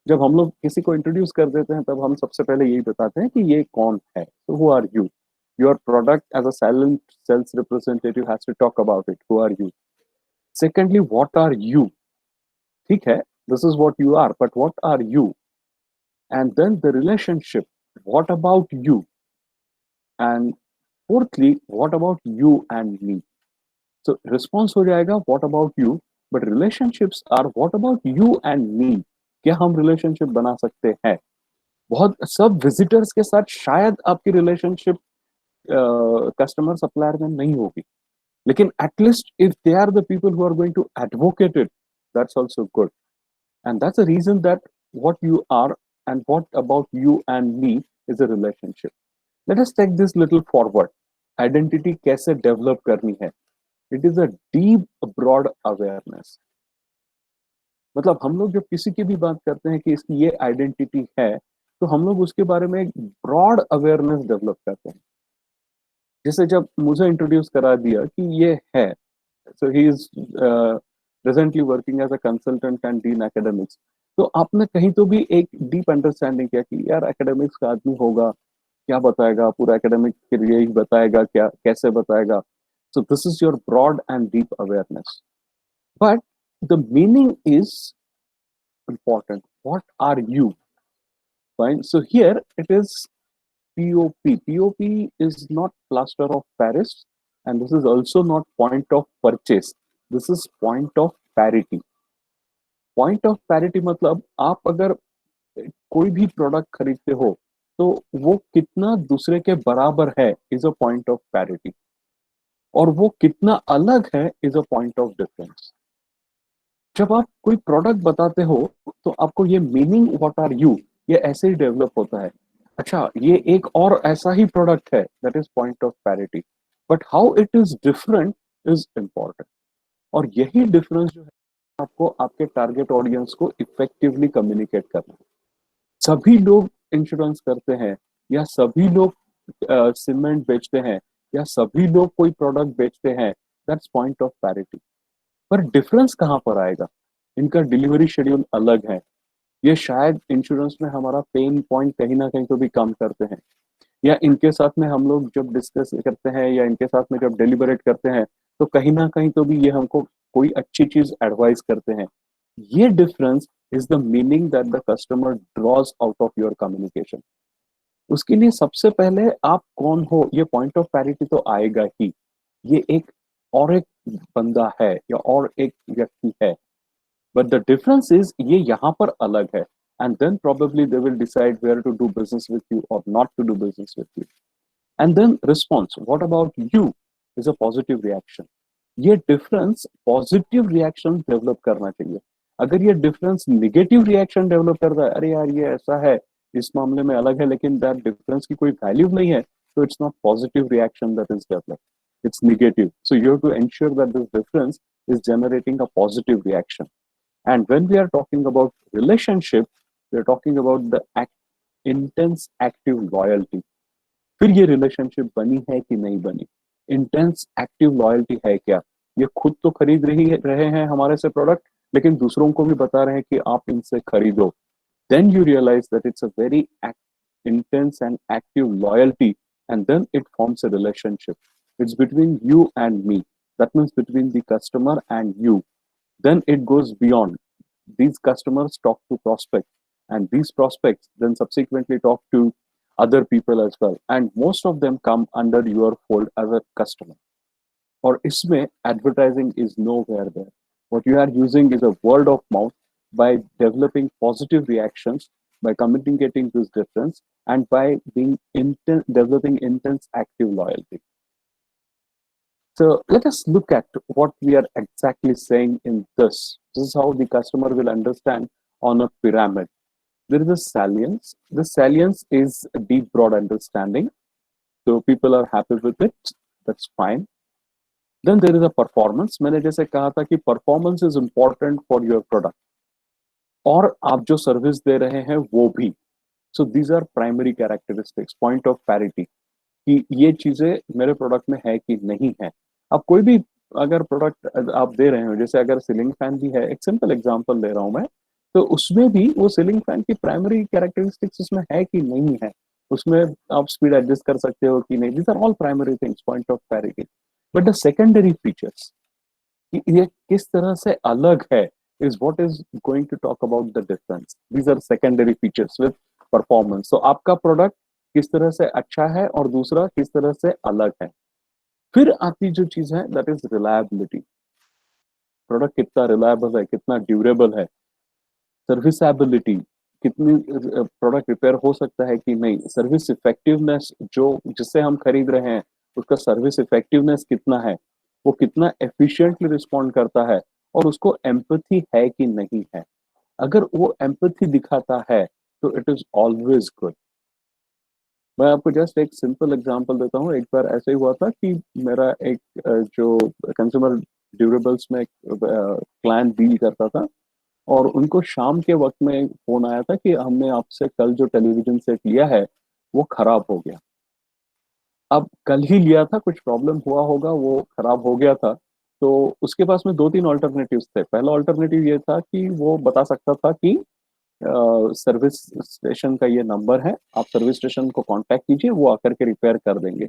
जब हम लोग किसी को इंट्रोड्यूस कर देते हैं तब हम सबसे पहले यही बताते हैं कि ये कौन है. So who are you. Your product as a silent sales representative has to talk about it. Who are you? Secondly, what are you? ठीक है, this is what you are, but what are you? And then the relationship. What about you? And fourthly, what about you and me? So response हो जाएगा what about you, but relationships are what about you and me. क्या हम relationship बना सकते हैं. बहुत सब visitors के साथ शायद आपकी relationship कस्टमर सप्लायर में नहीं होगी, लेकिन at least if they are the people who are going to advocate it, that's also good. And that's a reason that what you are and what about you and me is a relationship. Let us take this little forward. Identity कैसे develop करनी है. It is a deep broad awareness. मतलब हम लोग जब किसी की भी बात करते हैं कि इसकी ये आइडेंटिटी है तो हम लोग उसके बारे में एक ब्रॉड अवेयरनेस डेवलप करते हैं. जैसे जब मुझे इंट्रोड्यूस करा दिया कि ये है, so he is presently working as a consultant and dean academics, तो आपने कहीं तो भी एक डीप अंडरस्टैंडिंग किया कि यार एकेडमिक्स का आदमी होगा, क्या बताएगा, पूरा एकेडमिक के लिए ही बताएगा, क्या कैसे बताएगा. So this is your broad and deep awareness. But the meaning is important. What are you? Fine. So here it is POP. POP is not plaster of Paris, and this is also not point of purchase. This is point of parity. Point of parity मतलब आप अगर कोई भी product खरीदते हो तो वो कितना दूसरे के बराबर है is a point of parity, और वो कितना अलग है is a point of difference. जब आप कोई प्रोडक्ट बताते हो तो आपको ये मीनिंग व्हाट आर यू ये ऐसे ही डेवलप होता है. अच्छा, ये एक और ऐसा ही प्रोडक्ट है, that is point of parity, but how it is different is important. और यही डिफरेंस जो है आपको आपके टारगेट ऑडियंस को इफेक्टिवली कम्युनिकेट करना है. सभी लोग इंश्योरेंस करते हैं, या सभी लोग सीमेंट बेचते हैं, या सभी लोग कोई प्रोडक्ट बेचते हैं, दैट्स पॉइंट ऑफ पैरिटी. पर डिफरेंस कहाँ पर आएगा. इनका डिलीवरी शेड्यूल अलग है. ये शायद इंश्योरेंस में हमारा पेन पॉइंट कहीं ना कहीं तो भी कम करते हैं, या इनके साथ में हम लोग जब डिस्कस करते हैं या इनके साथ में जब डिलिबरेट करते हैं तो कहीं ना कहीं तो भी ये हमको कोई अच्छी चीज एडवाइस करते हैं. ये difference is the meaning that the customer draws out of your communication. उसके लिए सबसे पहले आप कौन हो, ये पॉइंट ऑफ पैरिटी तो आएगा ही। ये एक और एक बंदा है या और एक व्यक्ति है, बट द डिफरेंस इज ये यहाँ पर अलग है, and then probably they will decide where to do business with you और not to do business with you. And then response, what about you, is a positive reaction. ये difference positive reaction develop करना चाहिए। अगर ये difference negative reaction develop करता है, अरे यार ये ऐसा है, इस मामले में अलग है, लेकिन दैट डिफरेंस की कोई वैल्यू नहीं है, तो it's not positive reaction that is developed, it's negative. So you have to ensure that this difference is generating a positive reaction. And when we are talking about relationship, we are talking about the intense active loyalty. फिर ये relationship बनी है कि नहीं बनी, intense active loyalty है क्या, ये खुद तो खरीद रहे हैं हमारे से प्रोडक्ट, लेकिन दूसरों को भी बता रहे हैं कि आप इनसे खरीदो, then you realize that it's a very intense and active loyalty, and then it forms a relationship. It's between you and me. That means between the customer and you. Then it goes beyond. These customers talk to prospects, and these prospects then subsequently talk to other people as well. And most of them come under your fold as a customer. Or isme advertising is nowhere there. What you are using is a word of mouth by developing positive reactions, by communicating this difference, and by being developing intense active loyalty. So let us look at what we are exactly saying in this. This is how the customer will understand on a pyramid. There is a salience. The salience is a deep, broad understanding. So people are happy with it. That's fine. Then there is a performance. मैंने जैसे कहा था कि performance is important for your product. और आप जो service दे रहे हैं वो भी. So these are primary characteristics, point of parity. कि ये चीजें मेरे प्रोडक्ट में है कि नहीं है। अब कोई भी अगर प्रोडक्ट आप दे रहे हो, जैसे अगर सीलिंग फैन भी है, एक सिंपल एग्जांपल दे रहा हूं मैं, तो उसमें भी वो सीलिंग फैन की प्राइमरी कैरेक्टरिस्टिक्स उसमें है कि नहीं है, उसमें आप स्पीड एडजस्ट कर सकते हो कि नहीं, these are all primary things, point of parity. But the secondary features, ये किस तरह से अलग है, is what is going to talk about the difference. These are secondary features with performance. So आपका प्रोडक्ट किस तरह से अच्छा है और दूसरा किस तरह से अलग है। फिर आती जो चीज है दैट इज रिलायबिलिटी। प्रोडक्ट कितना रिलायबल है, कितना ड्यूरेबल है। सर्विसएबिलिटी, कितनी प्रोडक्ट रिपेयर हो सकता है कि नहीं। सर्विस इफेक्टिवनेस, जो जिससे हम खरीद रहे हैं उसका सर्विस इफेक्टिवनेस कितना है, वो कितना एफिशिएंटली रिस्पॉन्ड करता है, और उसको एम्पैथी है कि नहीं है। अगर वो एम्पैथी दिखाता है तो इट इज ऑलवेज गुड। मैं आपको जस्ट एक सिंपल एग्जांपल देता हूँ। एक बार ऐसे ही हुआ था कि मेरा एक जो कंज्यूमर ड्यूरेबल्स में क्लाइंट डील करता था, और उनको शाम के वक्त में फोन आया था कि हमने आपसे कल जो टेलीविजन सेट लिया है वो खराब हो गया। अब कल ही लिया था, कुछ प्रॉब्लम हुआ होगा, वो खराब हो गया था। तो उसके पास में 2-3 ऑल्टरनेटिव्स थे। पहला ऑल्टरनेटिव ये था कि वो बता सकता था कि सर्विस स्टेशन का ये नंबर है, आप सर्विस स्टेशन को कांटेक्ट कीजिए, वो आकर के रिपेयर कर देंगे।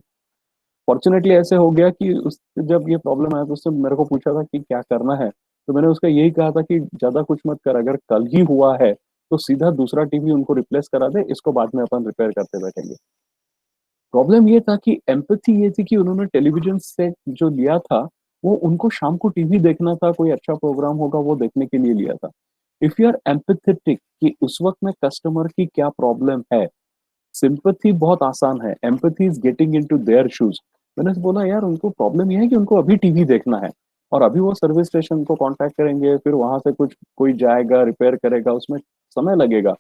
फॉर्चुनेटली ऐसे हो गया कि जब ये प्रॉब्लम आया तो उसने मेरे को पूछा था कि क्या करना है, तो मैंने उसका यही कहा था कि ज्यादा कुछ मत कर, अगर कल ही हुआ है तो सीधा दूसरा टीवी उनको रिप्लेस करा दे, इसको बाद में अपन रिपेयर करते बैठेंगे। प्रॉब्लम ये था कि एम्पैथी ये थी कि उन्होंने टेलीविजन सेट जो लिया था वो उनको शाम को टीवी देखना था, कोई अच्छा प्रोग्राम होगा वो देखने के लिए लिया था। इफ यू आर एम्पैथेटिक कि उस वक्त में कस्टमर की क्या प्रॉब्लम है, सिंपैथी बहुत आसान है, empathy is getting into their shoes. मैंने बोला यार उनको प्रॉब्लम ये है कि उनको अभी टीवी देखना है, और अभी वो सर्विस स्टेशन को कांटेक्ट करेंगे, फिर वहां से कोई जाएगा रिपेयर करेगा, उसमें समय लगेगा।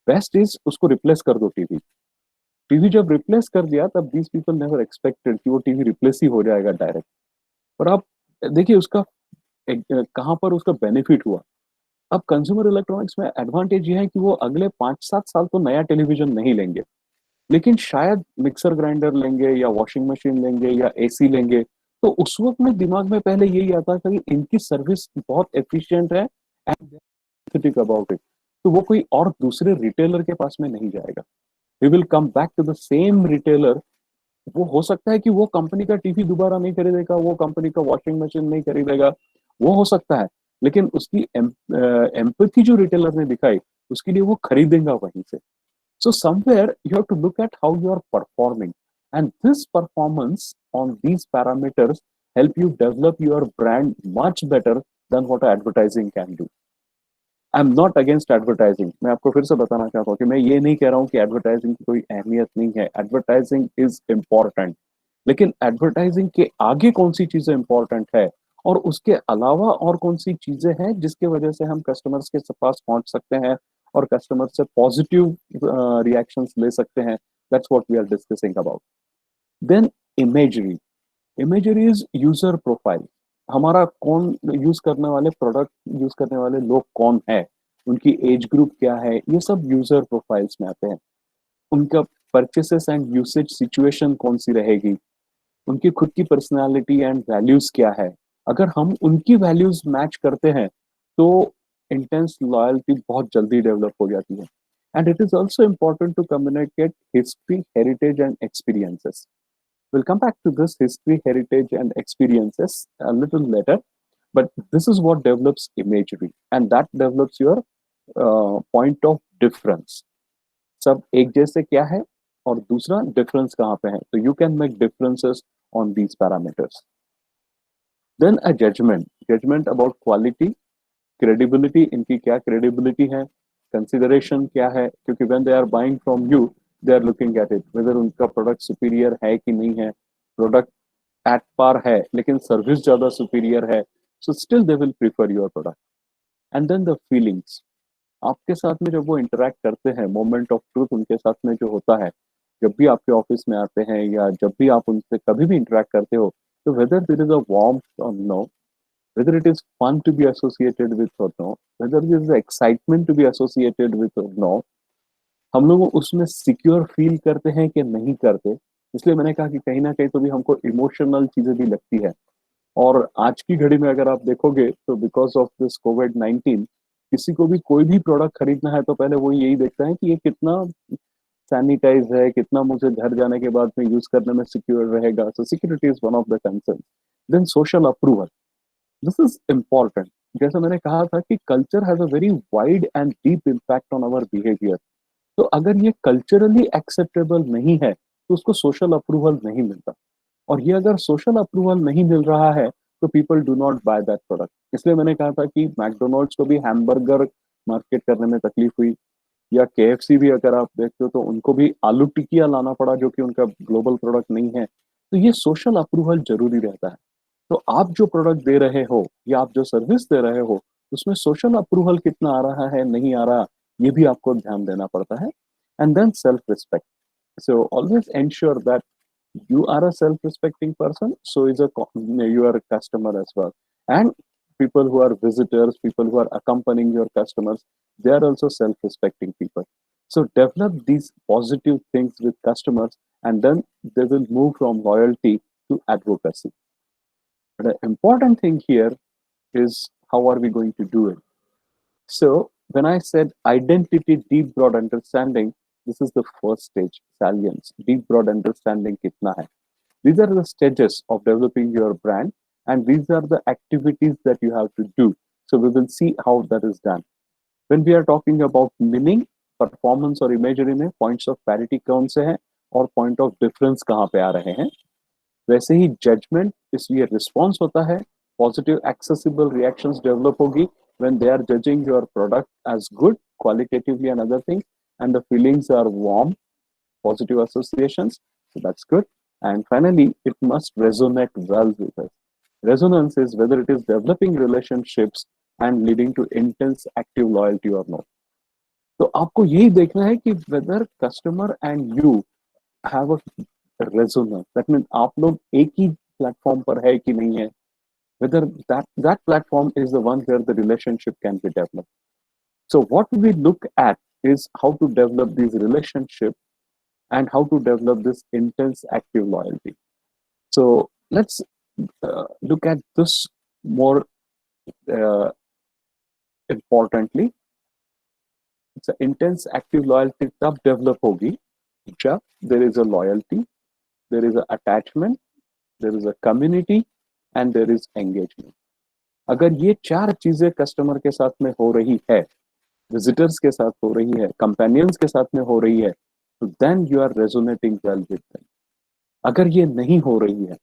बेस्ट इज उसको रिप्लेस कर दो टीवी। टीवी जब रिप्लेस कर दिया तब दीज पीपल नेवर एक्सपेक्टेड कि वो टीवी रिप्लेस ही हो जाएगा डायरेक्ट। और आप देखिए उसका कहाँ पर उसका बेनिफिट हुआ। अब कंज्यूमर इलेक्ट्रॉनिक्स में एडवांटेज ये है कि वो अगले 5-7 साल तो नया टेलीविजन नहीं लेंगे, लेकिन शायद मिक्सर ग्राइंडर लेंगे या वॉशिंग मशीन लेंगे या एसी लेंगे। तो उस वक्त में दिमाग में पहले यही आता था कि इनकी सर्विस बहुत एफिशिएंट है एंड अबाउट इट, तो वो कोई और दूसरे रिटेलर के पास में नहीं जाएगा। We will come back to the same retailer. वो हो सकता है कि वो कंपनी का टीवी दोबारा नहीं खरीदेगा, वो कंपनी का वॉशिंग मशीन नहीं खरीदेगा, वो हो सकता है, लेकिन उसकी एम्पैथी जो रिटेलर ने दिखाई उसके लिए वो खरीदेगा वहीं से। So somewhere you have to look at how you are performing, and this performance on these parameters help you develop your brand much better than what advertising can do. I am not against advertising. मैं आपको फिर से बताना चाहता हूँ कि मैं ये नहीं कह रहा हूँ कि एडवर्टाइजिंग की कोई अहमियत नहीं है. एडवर्टाइजिंग इज इम्पोर्टेंट, लेकिन एडवर्टाइजिंग के आगे कौन सी चीजें इंपॉर्टेंट है और उसके अलावा और कौन सी चीजें हैं जिसके वजह से हम कस्टमर्स के पास पहुंच सकते हैं और कस्टमर से पॉजिटिव रिएक्शंस ले सकते हैं. That's what we are discussing about. Then imagery. Imagery is user profile. हमारा कौन यूज करने वाले प्रोडक्ट यूज करने वाले लोग कौन है, उनकी एज ग्रुप क्या है, ये सब यूजर प्रोफाइल्स में आते हैं. उनका परचेसेस एंड यूसेज सिचुएशन कौन सी रहेगी, उनकी खुद की पर्सनालिटी एंड वैल्यूज क्या है. अगर हम उनकी वैल्यूज मैच करते हैं तो इंटेंस लॉयल्टी बहुत जल्दी डेवलप हो जाती है. And it is also important to communicate history, heritage and experiences. We'll come back to this history, heritage, and experiences a little later, but this is what develops imagery, and that develops your point of difference. सब एक जैसे क्या है और दूसरा difference कहाँ पे है, तो you can make differences on these parameters. Then a judgment about quality, credibility, इनकी क्या credibility है, consideration क्या है, क्योंकि when they are buying from you they are looking at it whether उनका प्रोडक्ट सुपीरियर है कि नहीं है. प्रोडक्ट एट पार है लेकिन सर्विस ज्यादा सुपीरियर है, so still they will prefer your product. And then the feelings. आपके साथ में जब वो इंटरेक्ट करते हैं, मोमेंट ऑफ ट्रूथ उनके साथ में जो होता है, जब भी आपके ऑफिस में आते हैं या जब भी आप उनसे कभी भी इंटरेक्ट करते हो, तो whether there is a warmth और no, whether it is fun to be associated with or no, whether there is excitement to be associated with or no, हम लोग उसमें सिक्योर फील करते हैं कि नहीं करते. इसलिए मैंने कहा कि कहीं ना कहीं तो भी हमको इमोशनल चीजें भी लगती है. और आज की घड़ी में अगर आप देखोगे तो बिकॉज ऑफ दिस कोविड-19 किसी को भी कोई भी प्रोडक्ट खरीदना है तो पहले वो यही देखता है कि ये कितना सैनिटाइज है, कितना मुझे घर जाने के बाद में यूज करने में सिक्योर रहेगा. So security is one of the concern. Then social approval. This is important. जैसे मैंने कहा था कि culture has a very wide and deep impact on our behaviour. तो अगर ये कल्चरली एक्सेप्टेबल नहीं है तो उसको सोशल अप्रूवल नहीं मिलता, और ये अगर सोशल अप्रूवल नहीं मिल रहा है तो people do not by that product. इसलिए मैंने कहा था कि मैकडोनल्ड्स को भी हैमबर्गर मार्केट करने में तकलीफ हुई, या केएफसी भी अगर आप देखते हो तो उनको भी आलू टिकिया लाना पड़ा जो कि उनका ग्लोबल प्रोडक्ट नहीं है. तो ये सोशल अप्रूवल जरूरी रहता है. तो आप जो प्रोडक्ट दे रहे हो या आप जो सर्विस दे रहे हो उसमें सोशल अप्रूवल कितना आ रहा है, नहीं आ रहा, ये भी आपको ध्यान देना पड़ता है. And then self respect. So always ensure that you are a self-respecting person, so is your customer as well. And people who are visitors, people who are accompanying your customers, they are also self-respecting people. So develop these positive things with customers, and then they will move from loyalty to advocacy. But the important thing here is how are we going to do it? So when I said identity, deep broad understanding, this is the first stage, salience. Deep broad understanding kitna hai. These are the stages of developing your brand, and these are the activities that you have to do. So we will see how that is done. When we are talking about meaning, performance और imagery में points of parity कौन से हैं और point of difference कहाँ पे आ रहे हैं. वैसे ही judgment इसलिए response होता है, positive accessible reactions develop होगी when they are judging your product as good qualitatively and other things, and the feelings are warm, positive associations, so that's good. And finally, it must resonate well with us. Resonance is whether it is developing relationships and leading to intense active loyalty or not. तो आपको यही देखना है कि whether customer and you have a resonance. That means आप लोग एक ही platform पर है कि नहीं है. Whether that platform is the one where the relationship can be developed. So what we look at is how to develop these relationships and how to develop this intense active loyalty. So let's look at this more importantly. It's an intense active loyalty तब develop होगी जब there is a loyalty, there is an attachment, there is a community, and there is engagement. अगर ये चार चीजें customer के साथ में हो रही है विजिटर्स के साथ हो रही है, कंपेनियंस के साथ में हो रही है, तो then you are resonating well with them. अगर ये नहीं हो रही है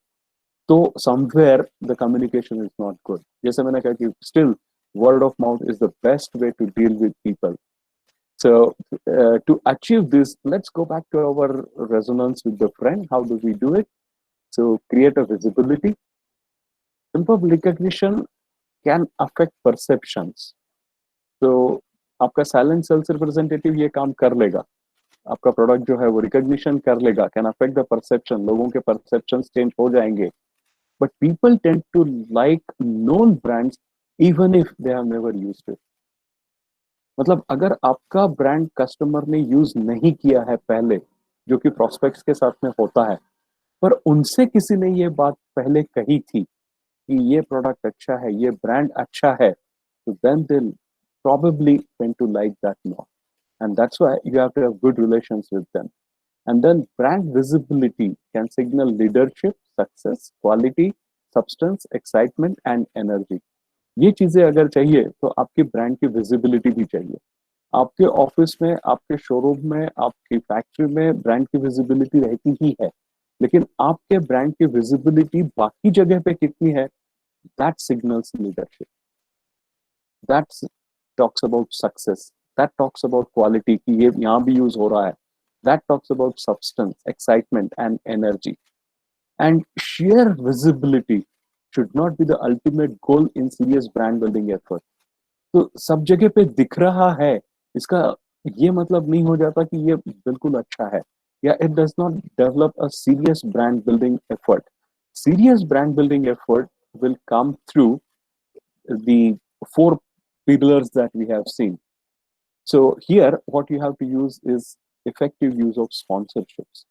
तो somewhere the communication is not good. जैसे मैंने कहा कि still word of mouth is the best way to deal with people. So to achieve this, let's go back to our resonance with the friend. How do we do it? So create a visibility. Simple recognition can affect perceptions. So आपका silent sales representative ये काम कर लेगा, आपका product जो है वो recognition कर लेगा, कैन अफेक्ट द परसेप्शन, लोगों के परसेप्शन चेंज हो जाएंगे। But people tend to like known brands even if they have never used it. मतलब अगर आपका ब्रांड कस्टमर ने यूज नहीं किया है पहले, जो कि प्रोस्पेक्ट्स के साथ में होता है, पर उनसे किसी ने ये बात पहले कही थी कि ये प्रोडक्ट अच्छा है, ये ब्रांड अच्छा है, तो then they probably tend to like that more. And that's why you have to have good relations with them. And then brand visibility can signal leadership, success, quality, substance, excitement, and energy. ये चीजें अगर चाहिए तो आपकी brand की visibility भी चाहिए। आपके ऑफिस में, आपके शोरूम में, आपकी फैक्ट्री में ब्रांड की विजिबिलिटी रहती ही है, लेकिन आपके ब्रांड की विजिबिलिटी बाकी जगह पे कितनी है, that signals leadership, that talks about success, that talks about quality कि ये यहाँ भी यूज हो रहा है, that talks about substance, excitement and energy. And share visibility should not be the ultimate goal in serious brand building effort. तो सब जगह पे दिख रहा है, इसका ये मतलब नहीं हो जाता कि ये बिल्कुल अच्छा है, या it does not develop a serious brand building effort. Serious brand building effort will come through the 4 pillars that we have seen. So here what you have to use is effective use of sponsorships.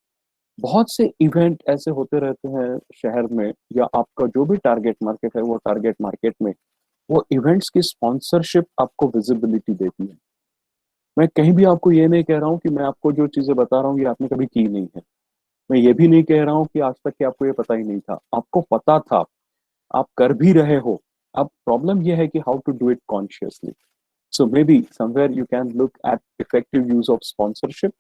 बहुत से event ऐसे होते रहते हैं शहर में, या आपका जो भी टारगेट मार्केट है वो टारगेट मार्केट में, वो इवेंट्स की स्पॉन्सरशिप आपको विजिबिलिटी देती है। मैं कहीं भी आपको ये नहीं कह रहा हूँ कि मैं आपको जो चीजें बता रहा हूँ ये आपने कभी की नहीं है। मैं ये भी नहीं कह रहा हूँ कि आज तक कि आपको ये पता ही नहीं था, आपको पता था, आप कर भी रहे हो। अब प्रॉब्लम ये है कि how to do it consciously. So may be somewhere you can look at effective use of sponsorship,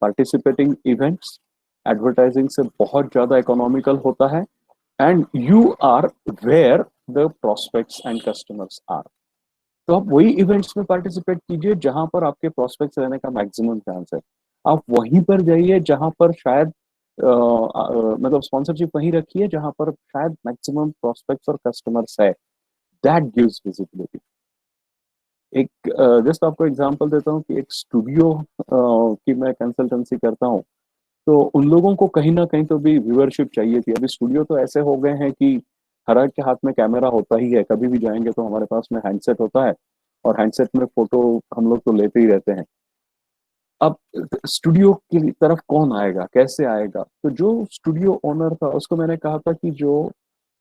participating events. Advertising से बहुत ज्यादा इकोनॉमिकल होता है, and you are where the prospects and customers are. तो आप वही इवेंट्स में participate कीजिए जहां पर आपके प्रोस्पेक्ट्स रहने का मैक्सिमम चांस है। आप वहीं पर जाइए जहां पर शायद मतलब स्पॉन्सरशिप वहीं रखिए जहां पर शायद मैक्सिमम प्रोस्पेक्ट्स और कस्टमर्स है। That gives visibility. एक जस्ट आपको एग्जांपल देता हूँ कि एक स्टूडियो की मैं कंसल्टेंसी करता हूँ, तो उन लोगों को कहीं ना कहीं तो भी व्यूअरशिप चाहिए थी। अभी स्टूडियो तो ऐसे हो गए हैं कि हर एक के हाथ में कैमरा होता ही है, कभी भी जाएंगे तो हमारे पास में हैंडसेट होता है, और हैंडसेट में फोटो हम लोग तो लेते ही रहते हैं। अब स्टूडियो की तरफ कौन आएगा, कैसे आएगा? तो जो स्टूडियो ओनर था उसको मैंने कहा था कि जो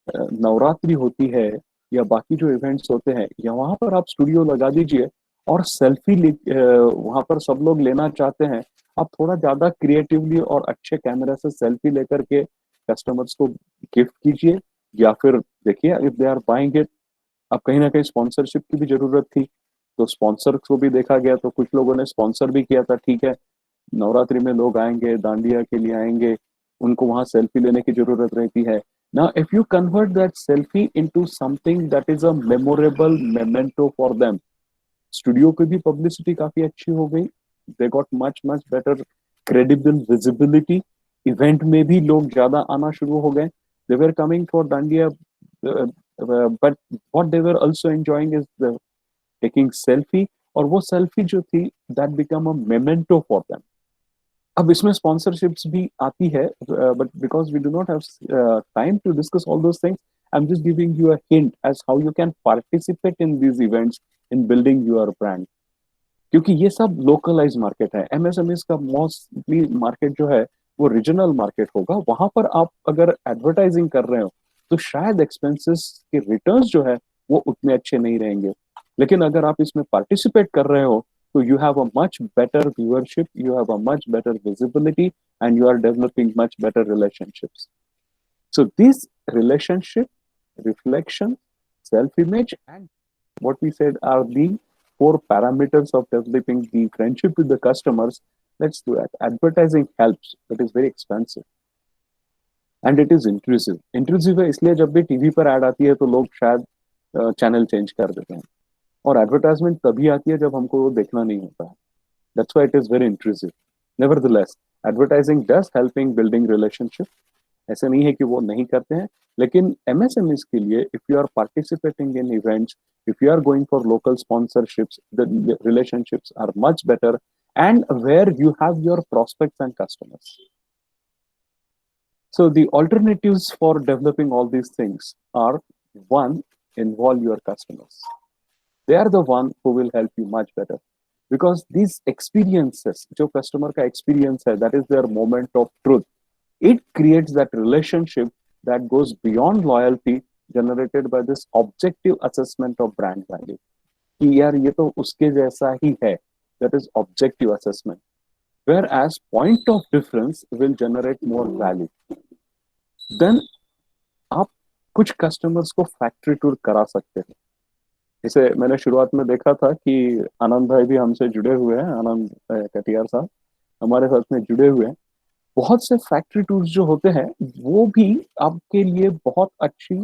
नवरात्रि होती है या बाकी जो इवेंट्स होते हैं, या वहां पर आप स्टूडियो लगा दीजिए, और सेल्फी वहां पर सब लोग लेना चाहते हैं, आप थोड़ा ज्यादा क्रिएटिवली और अच्छे कैमरा से सेल्फी लेकर के कस्टमर्स को गिफ्ट कीजिए, या फिर देखिए if they are buying it. अब कहीं ना कहीं स्पॉन्सरशिप की भी जरूरत थी, तो स्पॉन्सर को भी देखा गया, तो कुछ लोगों ने स्पॉन्सर भी किया था। ठीक है, नवरात्रि में लोग आएंगे, दांडिया के लिए आएंगे, उनको वहां सेल्फी लेने की जरूरत रहती है। Now, if you convert that selfie into something that is a memorable memento for them, studio की भी पब्लिसिटी काफी अच्छी हो गई, they got much better credible visibility, event में भी लोग ज्यादा आना शुरू हो गए, they were coming for Dandiya, but what they were also enjoying is the taking selfie, और वो सेल्फी जो थी that become a memento for them. अब इसमें स्पॉन्सरशिप्स भी आती है, but because we do not have time to discuss all those things, I am just giving you a hint as how you can participate in these events in building your brand. क्योंकि ये सब localize market है, MSMEs का mostly market जो है वो regional market होगा। वहां पर आप अगर एडवर्टाइजिंग कर रहे हो तो शायद एक्सपेंसेस के रिटर्न्स जो है वो उतने अच्छे नहीं रहेंगे, लेकिन अगर आप इसमें पार्टिसिपेट कर रहे हो so you have a much better viewership, you have a much better visibility, and you are developing much better relationships. So these relationship, reflection, self-image, and what we said are the 4 parameters of developing the friendship with the customers, let's do that. Advertising helps, but it's very expensive. And it is intrusive. Intrusive है इसलिए जब भी TV पर add आती है तो लोग शायद चैनल चेंज कर देते हैं, और एडवर्टाइजमेंट तभी आती है जब हमको वो देखना नहीं होता है. That's why it is very intrusive. Nevertheless advertising does helping building relationship. ऐसे नहीं है कि वो नहीं करते हैं, लेकिन एमएसएमईज के लिए if you are participating in events, if you are going for local sponsorships, the relationships are much better and where you have your prospects and customers. So the alternatives for developing all these things are, one, involve your customers. They are the one who will help you much better, because these experiences, जो customer का experience है, that is their moment of truth. It creates that relationship that goes beyond loyalty generated by this objective assessment of brand value. कि यार ये तो उसके जैसा ही है. That is objective assessment. Whereas point of difference will generate more value. Then आप कुछ customers को फैक्ट्री टूर करा सकते हैं. जैसे मैंने शुरुआत में देखा था कि आनंद भाई भी हमसे जुड़े हुए हैं, आनंद कटियार साहब हमारे साथ में जुड़े हुए हैं. बहुत से फैक्ट्री टूर्स जो होते हैं वो भी आपके लिए बहुत अच्छी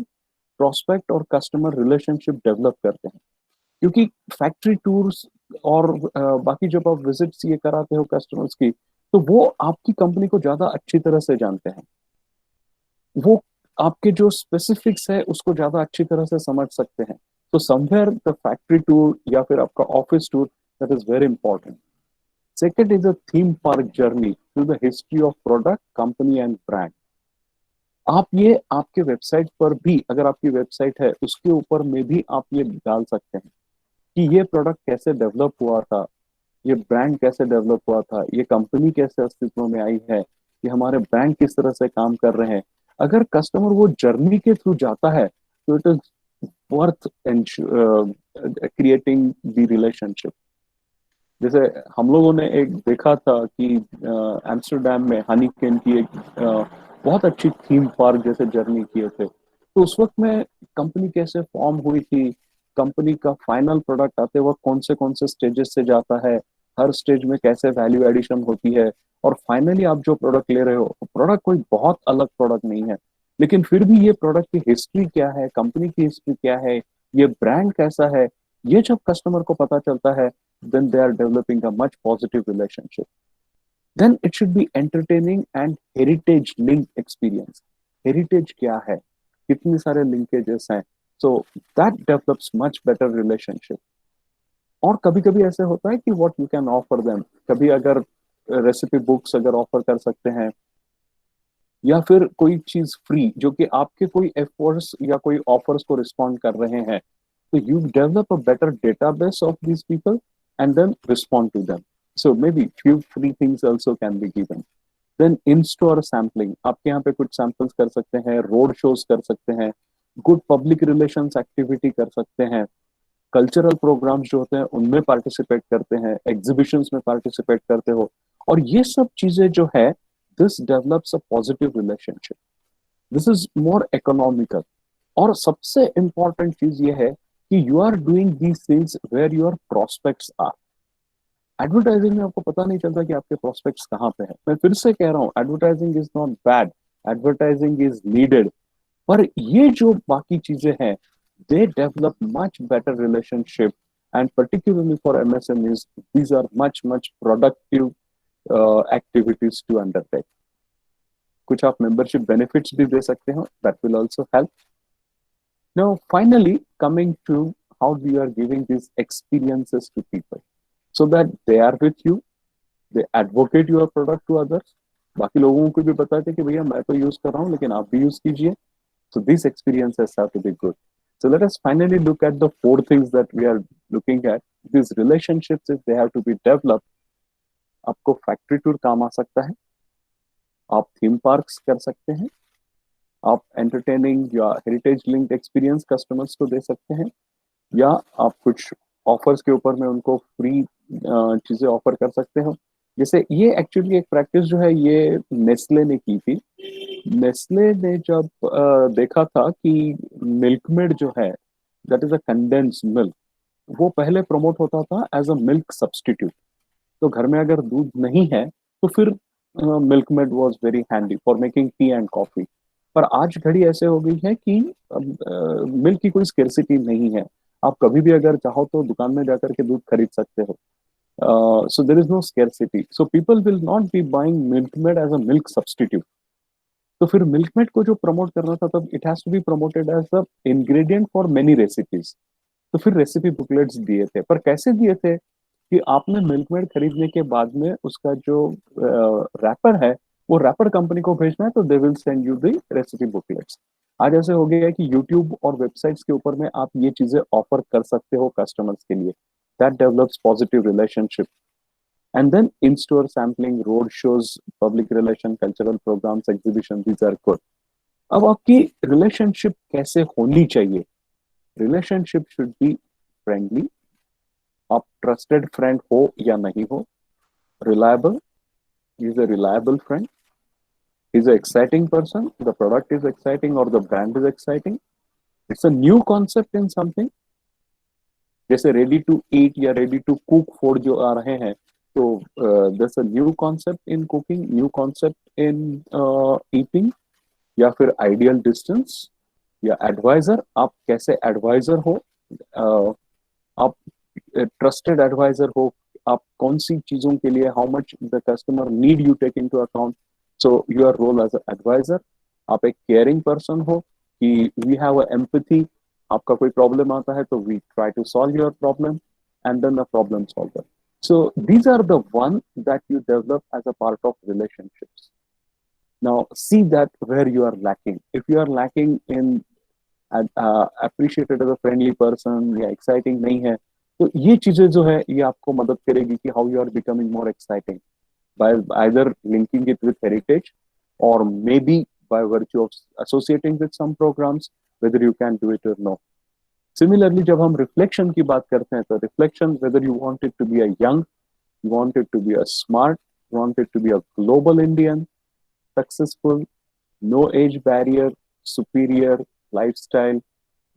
प्रोस्पेक्ट और कस्टमर रिलेशनशिप डेवलप करते हैं, क्योंकि फैक्ट्री टूर्स और बाकी जब आप विजिट्स ये कराते हो कस्टमर्स की, तो वो आपकी कंपनी को ज्यादा अच्छी तरह से जानते हैं. वो आपके जो स्पेसिफिक्स है उसको ज्यादा अच्छी तरह से समझ सकते हैं. तो समवेयर द फैक्ट्री टूर या फिर आपका office tour, that is very important. Second is a theme park journey through the history of product, company and brand. आप ये आपके वेबसाइट पर भी, अगर आपकी वेबसाइट है उसके ऊपर में भी आप ये डाल सकते हैं कि ये प्रोडक्ट कैसे डेवलप हुआ था, ये ब्रांड कैसे डेवलप हुआ था, ये कंपनी कैसे अस्तित्व में आई है, ये हमारे ब्रांड किस तरह से काम कर रहे हैं. अगर कस्टमर वो जर्नी के थ्रू जाता है तो it is worth creating the relationship. जैसे हम लोगों ने एक देखा था कि एम्स्टरडैम में हनीकेन की एक बहुत अच्छी थीम पार्क जैसे जर्नी किए थे. तो उस वक्त में कंपनी कैसे फॉर्म हुई थी, कंपनी का फाइनल प्रोडक्ट आते वक्त कौन से स्टेजेस से जाता है, हर स्टेज में कैसे वैल्यू एडिशन होती है, और फाइनली आप जो प्रोडक्ट ले रहे हो, प्रोडक्ट कोई बहुत अलग प्रोडक्ट नहीं है, लेकिन फिर भी ये प्रोडक्ट की हिस्ट्री क्या है, कंपनी की हिस्ट्री क्या है, ये ब्रांड कैसा है, ये जब कस्टमर को पता चलता है, then they are developing a much positive relationship. Then it should be entertaining and heritage linked experience. Heritage क्या है, कितने सारे linkages हैं, so that develops much better relationship. और कभी कभी ऐसे होता है कि what you can offer them, कभी अगर रेसिपी बुक्स अगर ऑफर कर सकते हैं, या फिर कोई चीज फ्री जो कि आपके कोई एफर्ट्स या कोई ऑफर्स को रिस्पॉन्ड कर रहे हैं, तो you develop a better database of these people and then respond to them. So maybe few free things also can be given. Then in-store sampling, आपके यहाँ पे कुछ samples कर सकते हैं, road shows कर सकते हैं, good public relations activity कर सकते हैं, cultural programs जो होते हैं उनमें participate करते हैं, exhibitions में participate करते हो, और ये सब चीजें जो है, this develops a positive relationship. This is more economical. और सबसे important चीज ये है कि you are doing these things where your prospects are. Advertising में आपको पता नहीं चलता कि आपके प्रोस्पेक्ट्स कहाँ पे हैं. मैं फिर से कह रहा हूँ, advertising is not bad, advertising is needed, पर ये जो बाकी चीजें हैं, they develop much better relationship, and particularly for MSMEs these are much productive activities to undertake. कुछ आप मेंबरशिप बेनिफिट्स भी दे सकते हो, that will also help. Now, finally, coming to how we are giving these experiences to people so that they are with you, they advocate your product to others. बाकी लोगों को भी बताते कि भैया मैं तो यूज कर रहा हूँ लेकिन आप भी यूज कीजिए. So these experiences have to be good. So let us finally look at the 4 things that we are looking at. These relationships, if they have to be developed, आपको फैक्ट्री टूर काम आ सकता है, आप theme parks कर सकते हैं, आप entertaining या हेरिटेज लिंक्ड एक्सपीरियंस कस्टमर्स को दे सकते हैं, या आप कुछ ऑफर्स के ऊपर में उनको फ्री चीजें ऑफर कर सकते हो. जैसे ये एक्चुअली एक प्रैक्टिस जो है ये नेस्ले ने की थी. नेस्ले ने जब देखा था कि मिल्कमेड जो है, that is a condense milk, वो पहले प्रमोट होता था एज अ मिल्क सब्स्टिट्यूट। तो घर में अगर दूध नहीं है तो फिर milk made was very handy for making tea and coffee. पर आज घड़ी ऐसे हो गई है कि मिल्क की कोई स्केर्सिटी नहीं है। आप कभी भी अगर चाहो तो दुकान में जाकर के दूध खरीद सकते हो। So there is no scarcity. So people will not be buying Milkmaid as a milk substitute. तो फिर मिल्कमेड को जो प्रमोट करना था तब it has to be promoted as the ingredient for many recipes. तो फिर रेसिपी बुकलेट्स दिए थे, पर कैसे दिए थे कि आपने मिल्कमेड खरीदने के बाद में उसका जो रैपर है वो रैपर कंपनी को भेजना है, तो they will send you the recipe booklets. आज ऐसे हो गया है कि यूट्यूब और वेबसाइट्स के ऊपर में आप ये चीजें ऑफर कर सकते हो कस्टमर्स के लिए। That develops positive relationship. And then in-store sampling, road shows, public relation, cultural programs, exhibition, these are good. अब आपकी रिलेशनशिप कैसे होनी चाहिए? Relationship should be friendly. आप ट्रस्टेड फ्रेंड हो या नहीं हो, reliable, is a reliable friend, is a exciting person, the product is exciting और the brand is exciting, it's a new concept in something. जैसे रेडी टू ईट या ready to cook food जो आ रहे हैं, तो there's a new concept in cooking, new concept in eating, या फिर ideal distance या एडवाइजर। आप कैसे एडवाइजर हो, आप ट्रस्टेड एडवाइजर हो, आप कौन सी चीजों के लिए, how much the customer need you take into account, so your role as a adviser. आप एक केयरिंग पर्सन हो कि वी हैव अ एम्पैथी, आपका कोई प्रॉब्लम आता है तो we try to solve your problem and then a problem solver. So these are the one that you develop as a part of relationships. Now see that where you are lacking. If you are lacking in appreciated as a friendly person या exciting नहीं है, तो ये चीजें जो है ये आपको मदद करेगी कि how you are becoming more exciting by either linking it with heritage or maybe by virtue of associating with some programs, whether you can do it or no. Similarly, जब हम रिफ्लेक्शन की बात करते हैं तो reflection, whether you want it to be a young, you want it to be a smart, you want it to be a global Indian, successful, no age barrier, superior, lifestyle,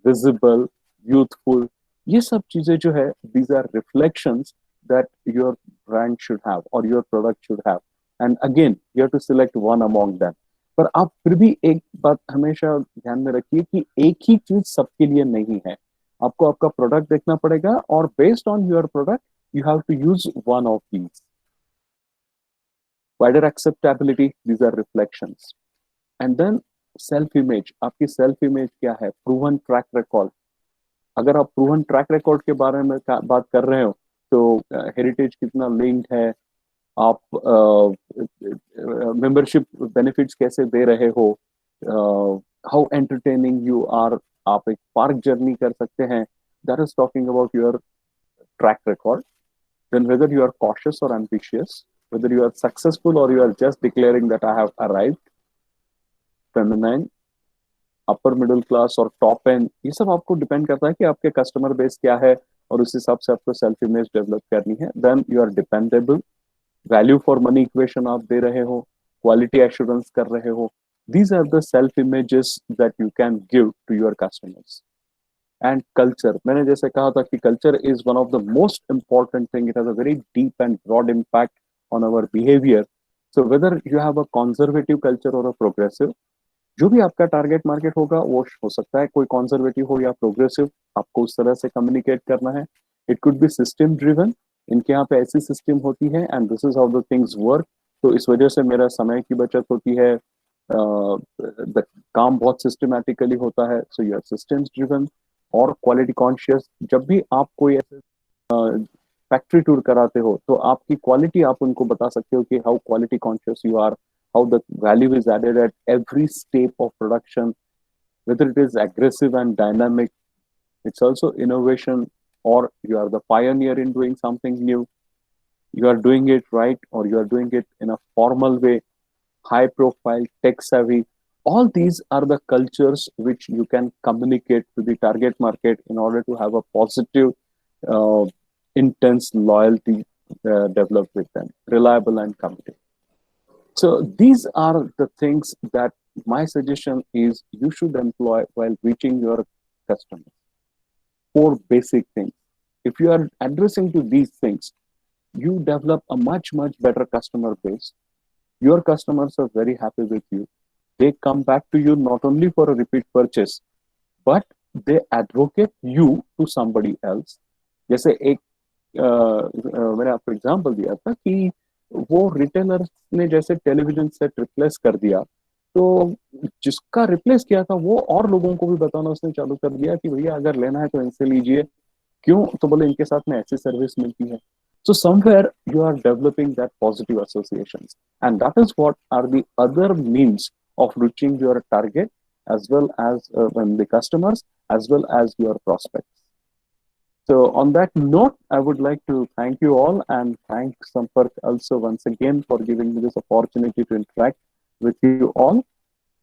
visible, youthful, ये सब चीजें जो है these are reflections that your brand should have or your product should have. And again, you have to select one among them. पर आप फिर भी एक बात हमेशा ध्यान में रखिए कि एक ही चीज सबके लिए नहीं है। आपको आपका प्रोडक्ट देखना पड़ेगा और based on your product you have to use one of these. Wider acceptability, these are reflections. And then self image, आपकी सेल्फ इमेज क्या है? Proven track record. अगर आप प्रूवन ट्रैक रिकॉर्ड के बारे में बात कर रहे हो तो हेरिटेज कितना लिंक्ड है, आप मेंबरशिप बेनिफिट्स कैसे दे रहे हो, हाउ एंटरटेनिंग यू आर, आप एक पार्क जर्नी कर सकते हैं, that is talking about your track record. Then whether you are cautious और ambitious, whether you are successful और you are just declaring that I have arrived, feminine, upper middle class और top end, ये सब आपको depend करता है कि आपके कस्टमर बेस क्या है और उस हिसाब से आपको सेल्फ इमेज डेवलप करनी है। Then you are dependable, value for money equation आप दे रहे हो, क्वालिटी एश्योरेंस कर रहे हो। These are the self images that you can give to your customers. And culture, मैंने जैसे कहा था कि culture is one of the most important thing. It has a very deep and broad impact on our behavior. So whether you have a conservative culture or a progressive, जो भी आपका target market होगा वो हो सकता है कोई conservative हो या प्रोग्रेसिव, आपको उस तरह से कम्युनिकेट करना है। It could be system driven, इनके यहाँ पे ऐसी सिस्टम होती है and this is how the things work, तो इस वजह से मेरा समय की बचत होती है, काम बहुत सिस्टमैटिकली होता है। So you are systems driven और क्वालिटी कॉन्शियस। जब भी आप कोई ऐसे फैक्ट्री टूर कराते हो तो आपकी क्वालिटी आप उनको बता सकते हो कि how quality conscious you are, how the value is added at every step of production, whether it is aggressive and dynamic, it's also innovation, or you are the pioneer in doing something new, you are doing it right, or you are doing it in a formal way, high profile, tech savvy. All these are the cultures which you can communicate to the target market in order to have a positive, intense loyalty developed with them, reliable and committed. So these are the things that my suggestion is you should employ while reaching your customers. 4 basic things. if you are addressing to these things, you develop a much better customer base. Your customers are very happy with you. They come back to you not only for a repeat purchase, but they advocate you to somebody else. जैसे एक मैंने आपको example दिया था कि वो retailer ने जैसे टेलीविजन सेट रिप्लेस कर दिया, तो जिसका रिप्लेस किया था वो और लोगों को भी बताना उसने चालू कर दिया कि भैया अगर लेना है तो इनसे लीजिए, क्यों, तो बोले इनके साथ में ऐसी सर्विस मिलती है. So somewhere you are developing that positive associations, and that is what are the other means of reaching your target, as well as when the customers, as well as your prospects. So on that note, I would like to thank you all and thank Sampark also once again for giving me this opportunity to interact with you all.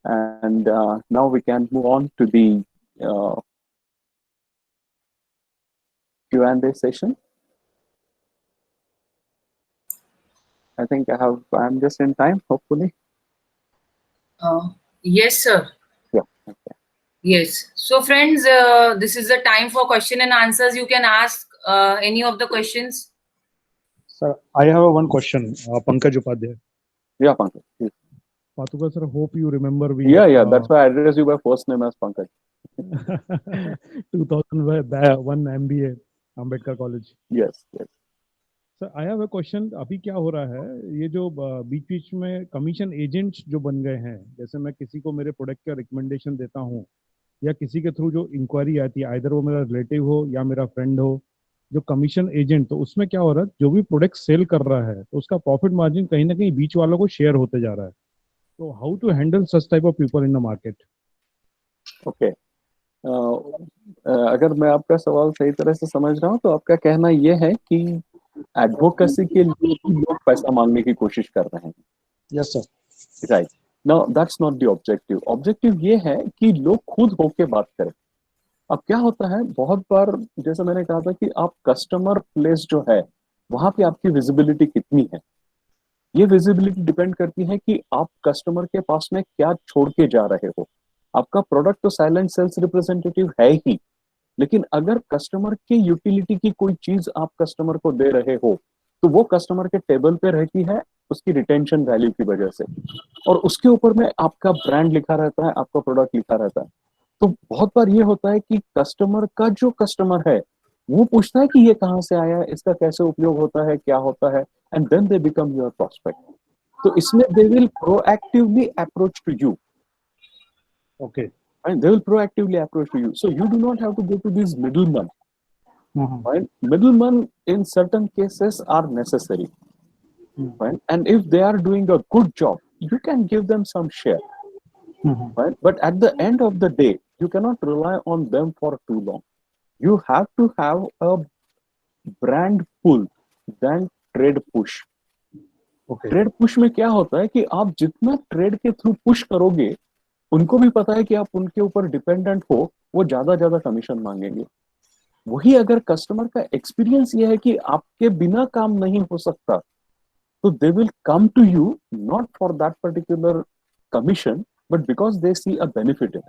And now we can move on to the Q&A session. I think I'm just in time, hopefully. Yes, sir. Yeah. Okay. Yes. So friends, this is the time for question and answers. You can ask any of the questions. Sir, I have one question. Pankaj Upadhyay. Yeah, Pankaj. Yes. Patuka sir, hope you remember we. Yeah. That's why I address you by first name as Pankaj. 2001 MBA, Ambedkar College. Yes. Sir I have a question. अभी क्या हो रहा है, ये जो बीच बीच में commission agents जो बन गए हैं, जैसे मैं किसी को मेरे प्रोडक्ट का रिकमेंडेशन देता हूँ या किसी के थ्रू जो इंक्वायरी आती है, आइदर वो मेरा रिलेटिव हो या मेरा फ्रेंड हो, जो कमीशन एजेंट, तो उसमें क्या हो रहा है, जो भी प्रोडक्ट सेल कर रहा है तो उसका प्रॉफिट मार्जिन कहीं ना कहीं बीच वालों को शेयर होते जा रहा है. तो how to handle such type of people in the market? Okay. अगर मैं आपका सवाल सही तरह से समझ रहा हूँ तो आपका कहना यह है कि एडवोकेसी के लिए लोग पैसा मांगने की कोशिश कर रहे हैं. Yes sir. Right. Now that's not the objective. Objective ये है कि लोग खुद होके बात करें. अब क्या होता है, बहुत बार जैसे मैंने कहा था कि आप कस्टमर प्लेस जो है वहां पे आपकी विजिबिलिटी कितनी है. ये विजिबिलिटी डिपेंड करती है कि आप कस्टमर के पास में क्या छोड़ के जा रहे हो. आपका प्रोडक्ट तो साइलेंट सेल्स रिप्रेजेंटेटिव है ही, लेकिन अगर कस्टमर के यूटिलिटी की कोई चीज आप कस्टमर को दे रहे हो तो वो कस्टमर के टेबल पे रहती है उसकी रिटेंशन वैल्यू की वजह से, और उसके ऊपर में आपका ब्रांड लिखा रहता है, आपका प्रोडक्ट लिखा रहता है. तो बहुत बार ये होता है कि कस्टमर का जो कस्टमर है वो पूछता है कि ये कहाँ से आया है, इसका कैसे उपयोग होता है, क्या होता है, and then they become your prospect. तो इसमें they will proactively approach to you. Okay. And they will proactively approach to you. So you do not have to go to these middlemen. Right? Middlemen in certain cases are necessary. Right? And if they are doing a good job, you can give them some share. Right? But at the end of the day, you cannot rely on them for too long. You have to have a brand pull than trade push. Okay. Trade push में क्या होता है कि आप जितना trade के through push करोगे, उनको भी पता है कि आप उनके ऊपर डिपेंडेंट हो, वो ज्यादा कमीशन मांगेंगे. वही अगर कस्टमर का एक्सपीरियंस ये है कि आपके बिना काम नहीं हो सकता, तो they will come to you not for that particular commission but because they see a benefit in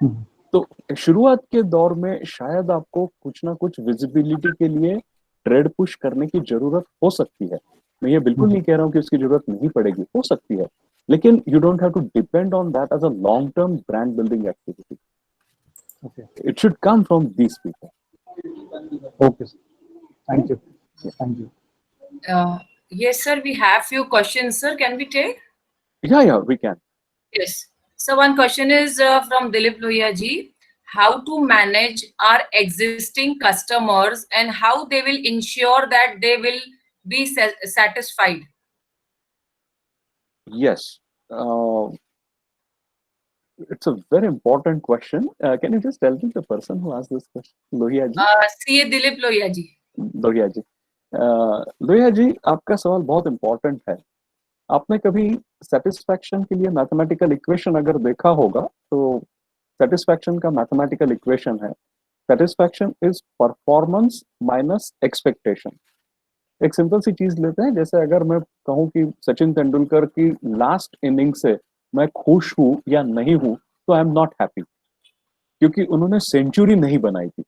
it. तो शुरुआत के दौर में शायद आपको कुछ ना कुछ विजिबिलिटी के लिए ट्रेड पुश करने की जरूरत हो सकती है. मैं ये बिल्कुल नहीं कह रहा हूँ कि उसकी जरूरत नहीं पड़ेगी, हो सकती है, लेकिन you don't have to depend on that as a long-term brand building activity. Okay. It should come from these people. Okay. Thank you. Thank you. Yes, sir. We have few questions, sir. Can we take? Yeah, we can. Yes. So one question is from Dilip Lohia ji. How to manage our existing customers and how they will ensure that they will be satisfied? Yes. It's a very important question. Can you just tell me the person who asked this question? Lohia ji? CA Dilip Lohia ji. Lohia ji. Lohia ji, आपका सवाल बहुत important है. आपने कभी satisfaction के लिए mathematical equation अगर देखा होगा तो सेटिस्फैक्शन का मैथमेटिकल इक्वेशन है, satisfaction is performance minus expectation. एक सिंपल सी चीज लेते हैं, जैसे अगर मैं कहूं कि सचिन तेंदुलकर की लास्ट इनिंग से मैं खुश हूं या नहीं हूं, तो आई एम नॉट हैप्पी, क्योंकि उन्होंने सेंचुरी नहीं बनाई थी.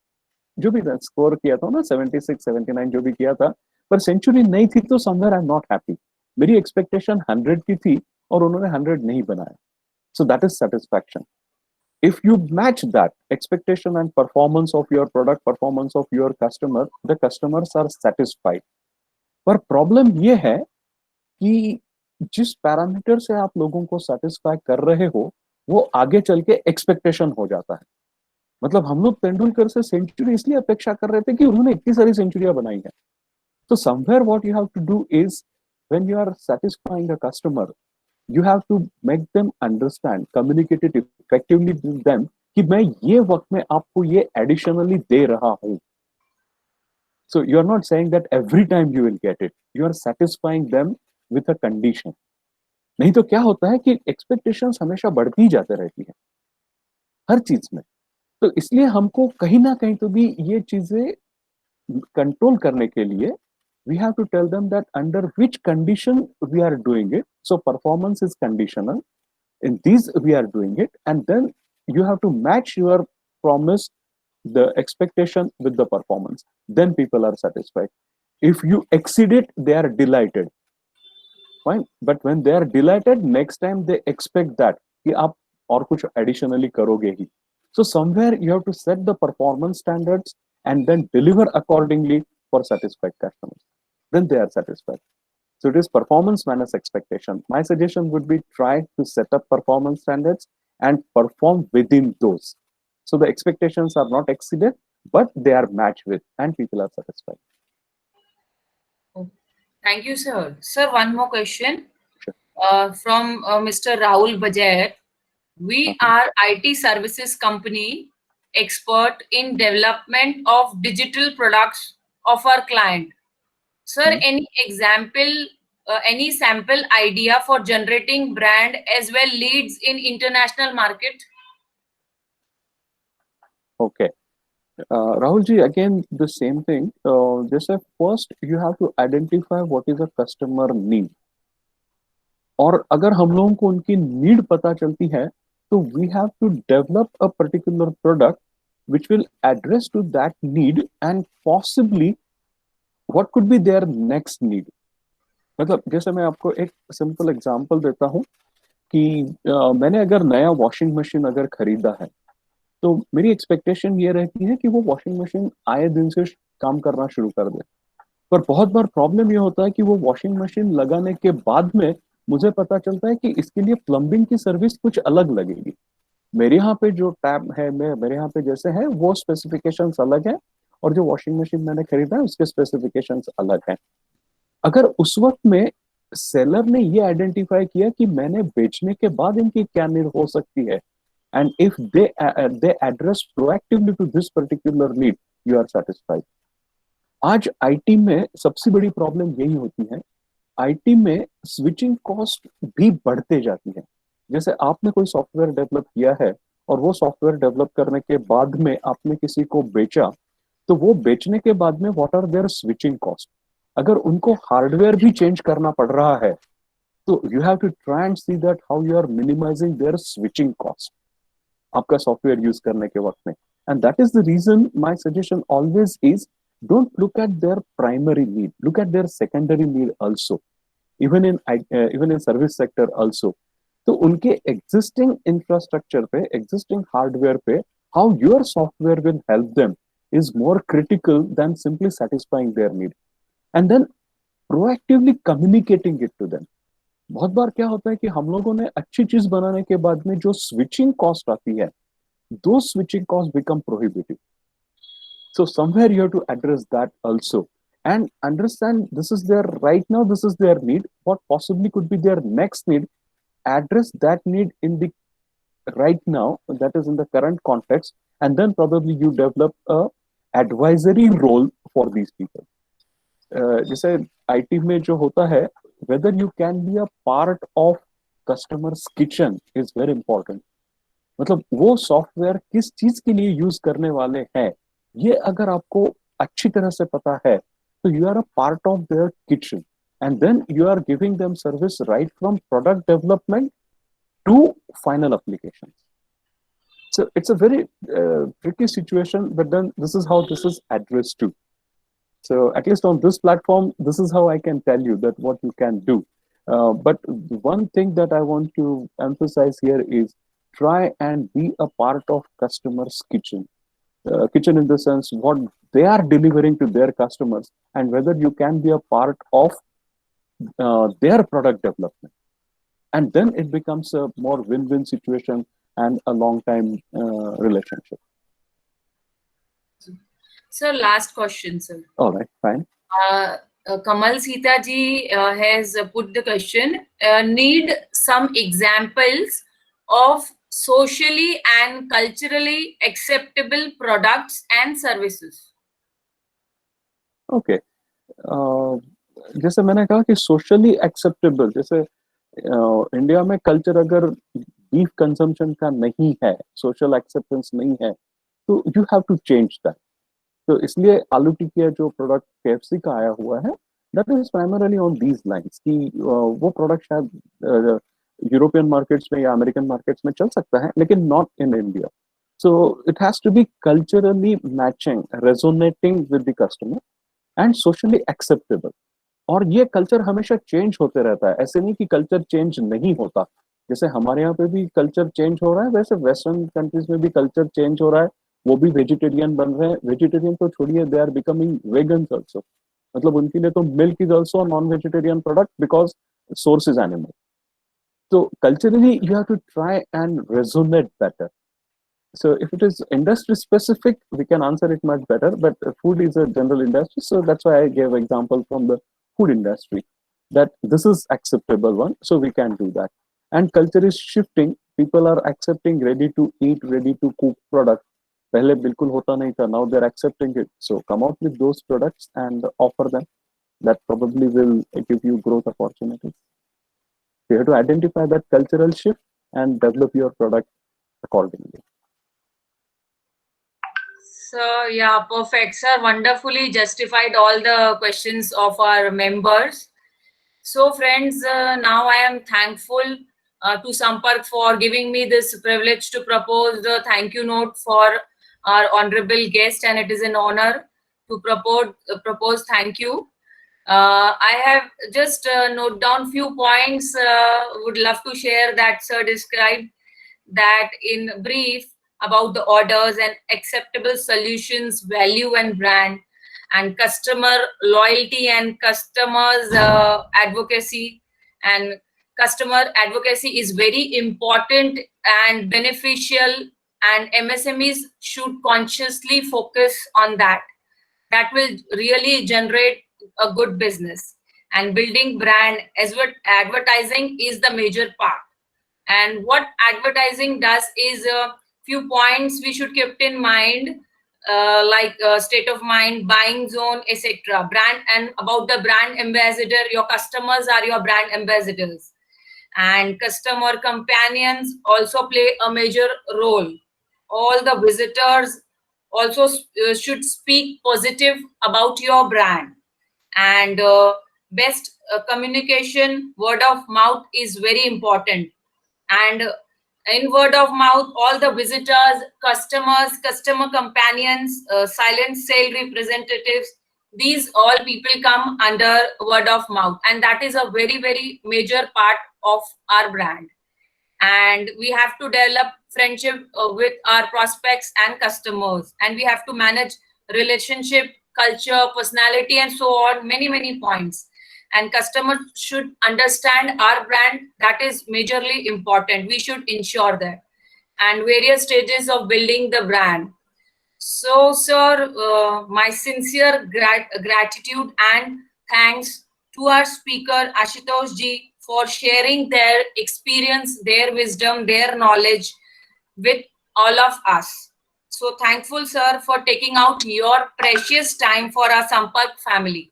जो भी स्कोर किया था ना 76 79 जो भी किया था, पर सेंचुरी नहीं थी तो somewhere I am not happy. मेरी एक्सपेक्टेशन 100 की थी और उन्होंने 100 नहीं बनाया, so that is satisfaction. If you match that expectation and performance of your product, performance of your customer, the customers are satisfied. पर प्रॉब्लम ये है कि जिस पैरामीटर से आप लोगों को सेटिस्फाई कर रहे हो वो आगे चल के एक्सपेक्टेशन हो जाता है। मतलब हम लोग तेंदुलकर से सेंचुरी इसलिए अपेक्षा कर रहे थे कि उन्होंने इतनी सारी सेंचुरियां बनाई है। तो somewhere what you have to do is when you are satisfying a customer, you have to make them understand, communicate it effectively with them कि मैं ये वक्त में आपको ये additionally दे रहा हूँ। So you are not saying that every time you will get it. You are satisfying them with a condition. नहीं तो क्या होता है कि expectations हमेशा बढ़ती जाते रहती है हर चीज में। तो इसलिए हमको कहीं ना कहीं तो भी ये चीजें कंट्रोल करने के लिए we have to tell them that under which condition we are doing it. So performance is conditional. In these we are doing it, and then you have to match your promise, the expectation with the performance. Then people are satisfied. If you exceed it, they are delighted. Fine, but when they are delighted, next time they expect that कि आप और कुछ additionally करोगे ही. So somewhere you have to set the performance standards and then deliver accordingly for satisfied customers. Then they are satisfied. So it is performance minus expectation. My suggestion would be try to set up performance standards and perform within those. So the expectations are not exceeded, but they are matched with, and people are satisfied. Thank you, sir. Sir, one more question Sure. from Mr. Rahul Bajair. We are IT services company expert in development of digital products of our client. Sir, any example, any sample idea for generating brand as well leads in international market? Okay. Rahul ji, again, the same thing. Just first, you have to identify what is a customer need. और अगर हम लोगों को उनकी need पता चलती है, तो we have to develop a particular product which will address to that need and possibly what could be their next need. मतलब जैसे मैं आपको एक सिंपल एग्जांपल देता हूँ कि मैंने अगर नया वॉशिंग मशीन अगर खरीदा है, तो मेरी एक्सपेक्टेशन ये रहती है कि वो वॉशिंग मशीन आए दिन से काम करना शुरू कर दे। पर बहुत बार प्रॉब्लम ये होता है कि वो वॉशिंग मशीन लगाने के बाद में मुझे पता चलता है कि इसके लिए प्लम्बिंग की सर्विस कुछ अलग लगेगी। मेरे यहाँ पे जो टैप है, मेरे यहाँ पे जैसे है वो स्पेसिफिकेशंस अलग है, और जो वॉशिंग मशीन मैंने खरीदा है उसके स्पेसिफिकेशंस अलग हैं। अगर उस वक्त में सेलर ने ये आइडेंटिफाई किया कि मैंने बेचने के बाद इनकी क्या नीड हो सकती है, and if they address proactively to this particular need, you are satisfied. आज आईटी में सबसे बड़ी प्रॉब्लम यही होती है, आईटी में स्विचिंग कॉस्ट भी बढ़ते जाती है। जैसे आपने कोई सॉफ्टवेयर डेवलप किया है और वो सॉफ्टवेयर डेवलप करने के बाद में आपने किसी को बेचा, तो वो बेचने के बाद में what are their switching cost. अगर उनको हार्डवेयर भी चेंज करना पड़ रहा है, तो you have to try and see that how you are minimising their switching cost आपका सॉफ्टवेयर यूज करने के वक्त में। And that is the reason my suggestion always is don't look at their primary need, look at their secondary need also, even in service sector also. तो उनके existing infrastructure पे, existing hardware पे, how your software will help them is more critical than simply satisfying their need, and then proactively communicating it to them. बहुत बार क्या होता है कि हम लोगों ने अच्छी चीज बनाने के बाद में जो switching cost आती है, those switching costs become prohibitive. So somewhere you have to address that also and understand this is their right now, this is their need, what possibly could be their next need, address that need in the right now, that is in the current context, and then probably you develop a advisory role for these people. जैसे IT में जो होता है, whether you can be a part of customer's kitchen is very important. मतलब वो software किस चीज के लिए यूज करने वाले हैं, ये अगर आपको अच्छी तरह से पता है, तो you are a part of their kitchen, and then you are giving them service right from product development to final application. So it's a very tricky situation, but then this is how this is addressed to. So at least on this platform, this is how I can tell you that what you can do. But one thing that I want to emphasize here is try and be a part of customers' kitchen. Kitchen in the sense what they are delivering to their customers and whether you can be a part of their product development. And then it becomes a more win-win situation and a long-time relationship. Sir, last question, sir. All right, fine. Kamal Sita ji has put the question, need some examples of socially and culturally acceptable products and services. Okay. जैसे मैंने कहा कि socially acceptable, जैसे India में culture अगर beef consumption का नहीं है, सोशल एक्सेप्टेंस नहीं है, तो you have to change that. तो इसलिए आलू टिकिया जो प्रोडक्ट KFC का आया हुआ है, that is primarily on these lines कि वो प्रोडक्ट शायद यूरोपियन मार्केट्स में या अमेरिकन मार्केट्स में चल सकता है, लेकिन not in India. So it has to be culturally matching, resonating with the customer and socially acceptable. और ये कल्चर हमेशा चेंज होते रहता है, ऐसे नहीं कि कल्चर चेंज नहीं होता. जैसे हमारे यहाँ पे भी कल्चर चेंज हो रहा है, वैसे वेस्टर्न कंट्रीज में भी कल्चर चेंज हो रहा है. वो भी वेजिटेरियन बन रहे हैं. वेजिटेरियन तो छोड़िए, they are becoming vegans also. मतलब उनके लिए तो milk is also non vegetarian product because source is animal. तो culturally you have to try and resonate better. So if it is industry specific, we can answer it much better, but food is a general industry. So that's why I gave example from the food industry, that this is acceptable one. So we can do that. And culture is shifting. People are accepting ready to eat, ready to cook product. Pehle bilkul hota nahi tha. Now they're accepting it. So come out with those products and offer them. That probably will give you growth opportunities. You have to identify that cultural shift and develop your product accordingly. So yeah, perfect, sir. Wonderfully justified all the questions of our members. So friends, now I am thankful to Sampark for giving me this privilege to propose the thank you note for our honorable guest, and it is an honor to propose thank you. I have just note down few points. Would love to share that sir described that in brief about the orders and acceptable solutions, value and brand, and customer loyalty and customers advocacy. And customer advocacy is very important and beneficial, and MSMEs should consciously focus on that. That will really generate a good business. And building brand as well, advertising is the major part. And what advertising does is few points we should keep in mind, like state of mind, buying zone, etc. Brand, and about the brand ambassador, your customers are your brand ambassadors. And customer companions also play a major role. All the visitors also should speak positive about your brand. And best communication, word of mouth is very important. And in word of mouth, all the visitors, customers, customer companions, silent sale representatives, these all people come under word of mouth, and that is a very, very major part of our brand. And we have to develop friendship with our prospects and customers, and we have to manage relationship, culture, personality, and so on, many points. And customers should understand our brand. That is majorly important. We should ensure that. And various stages of building the brand. So, sir, my sincere gratitude and thanks to our speaker, Ashutosh ji, for sharing their experience, their wisdom, their knowledge with all of us. So thankful, sir, for taking out your precious time for our Sampark family.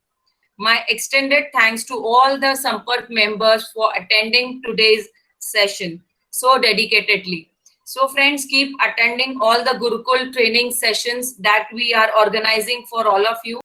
My extended thanks to all the Sampark members for attending today's session so dedicatedly. So friends, keep attending all the Gurukul training sessions that we are organizing for all of you.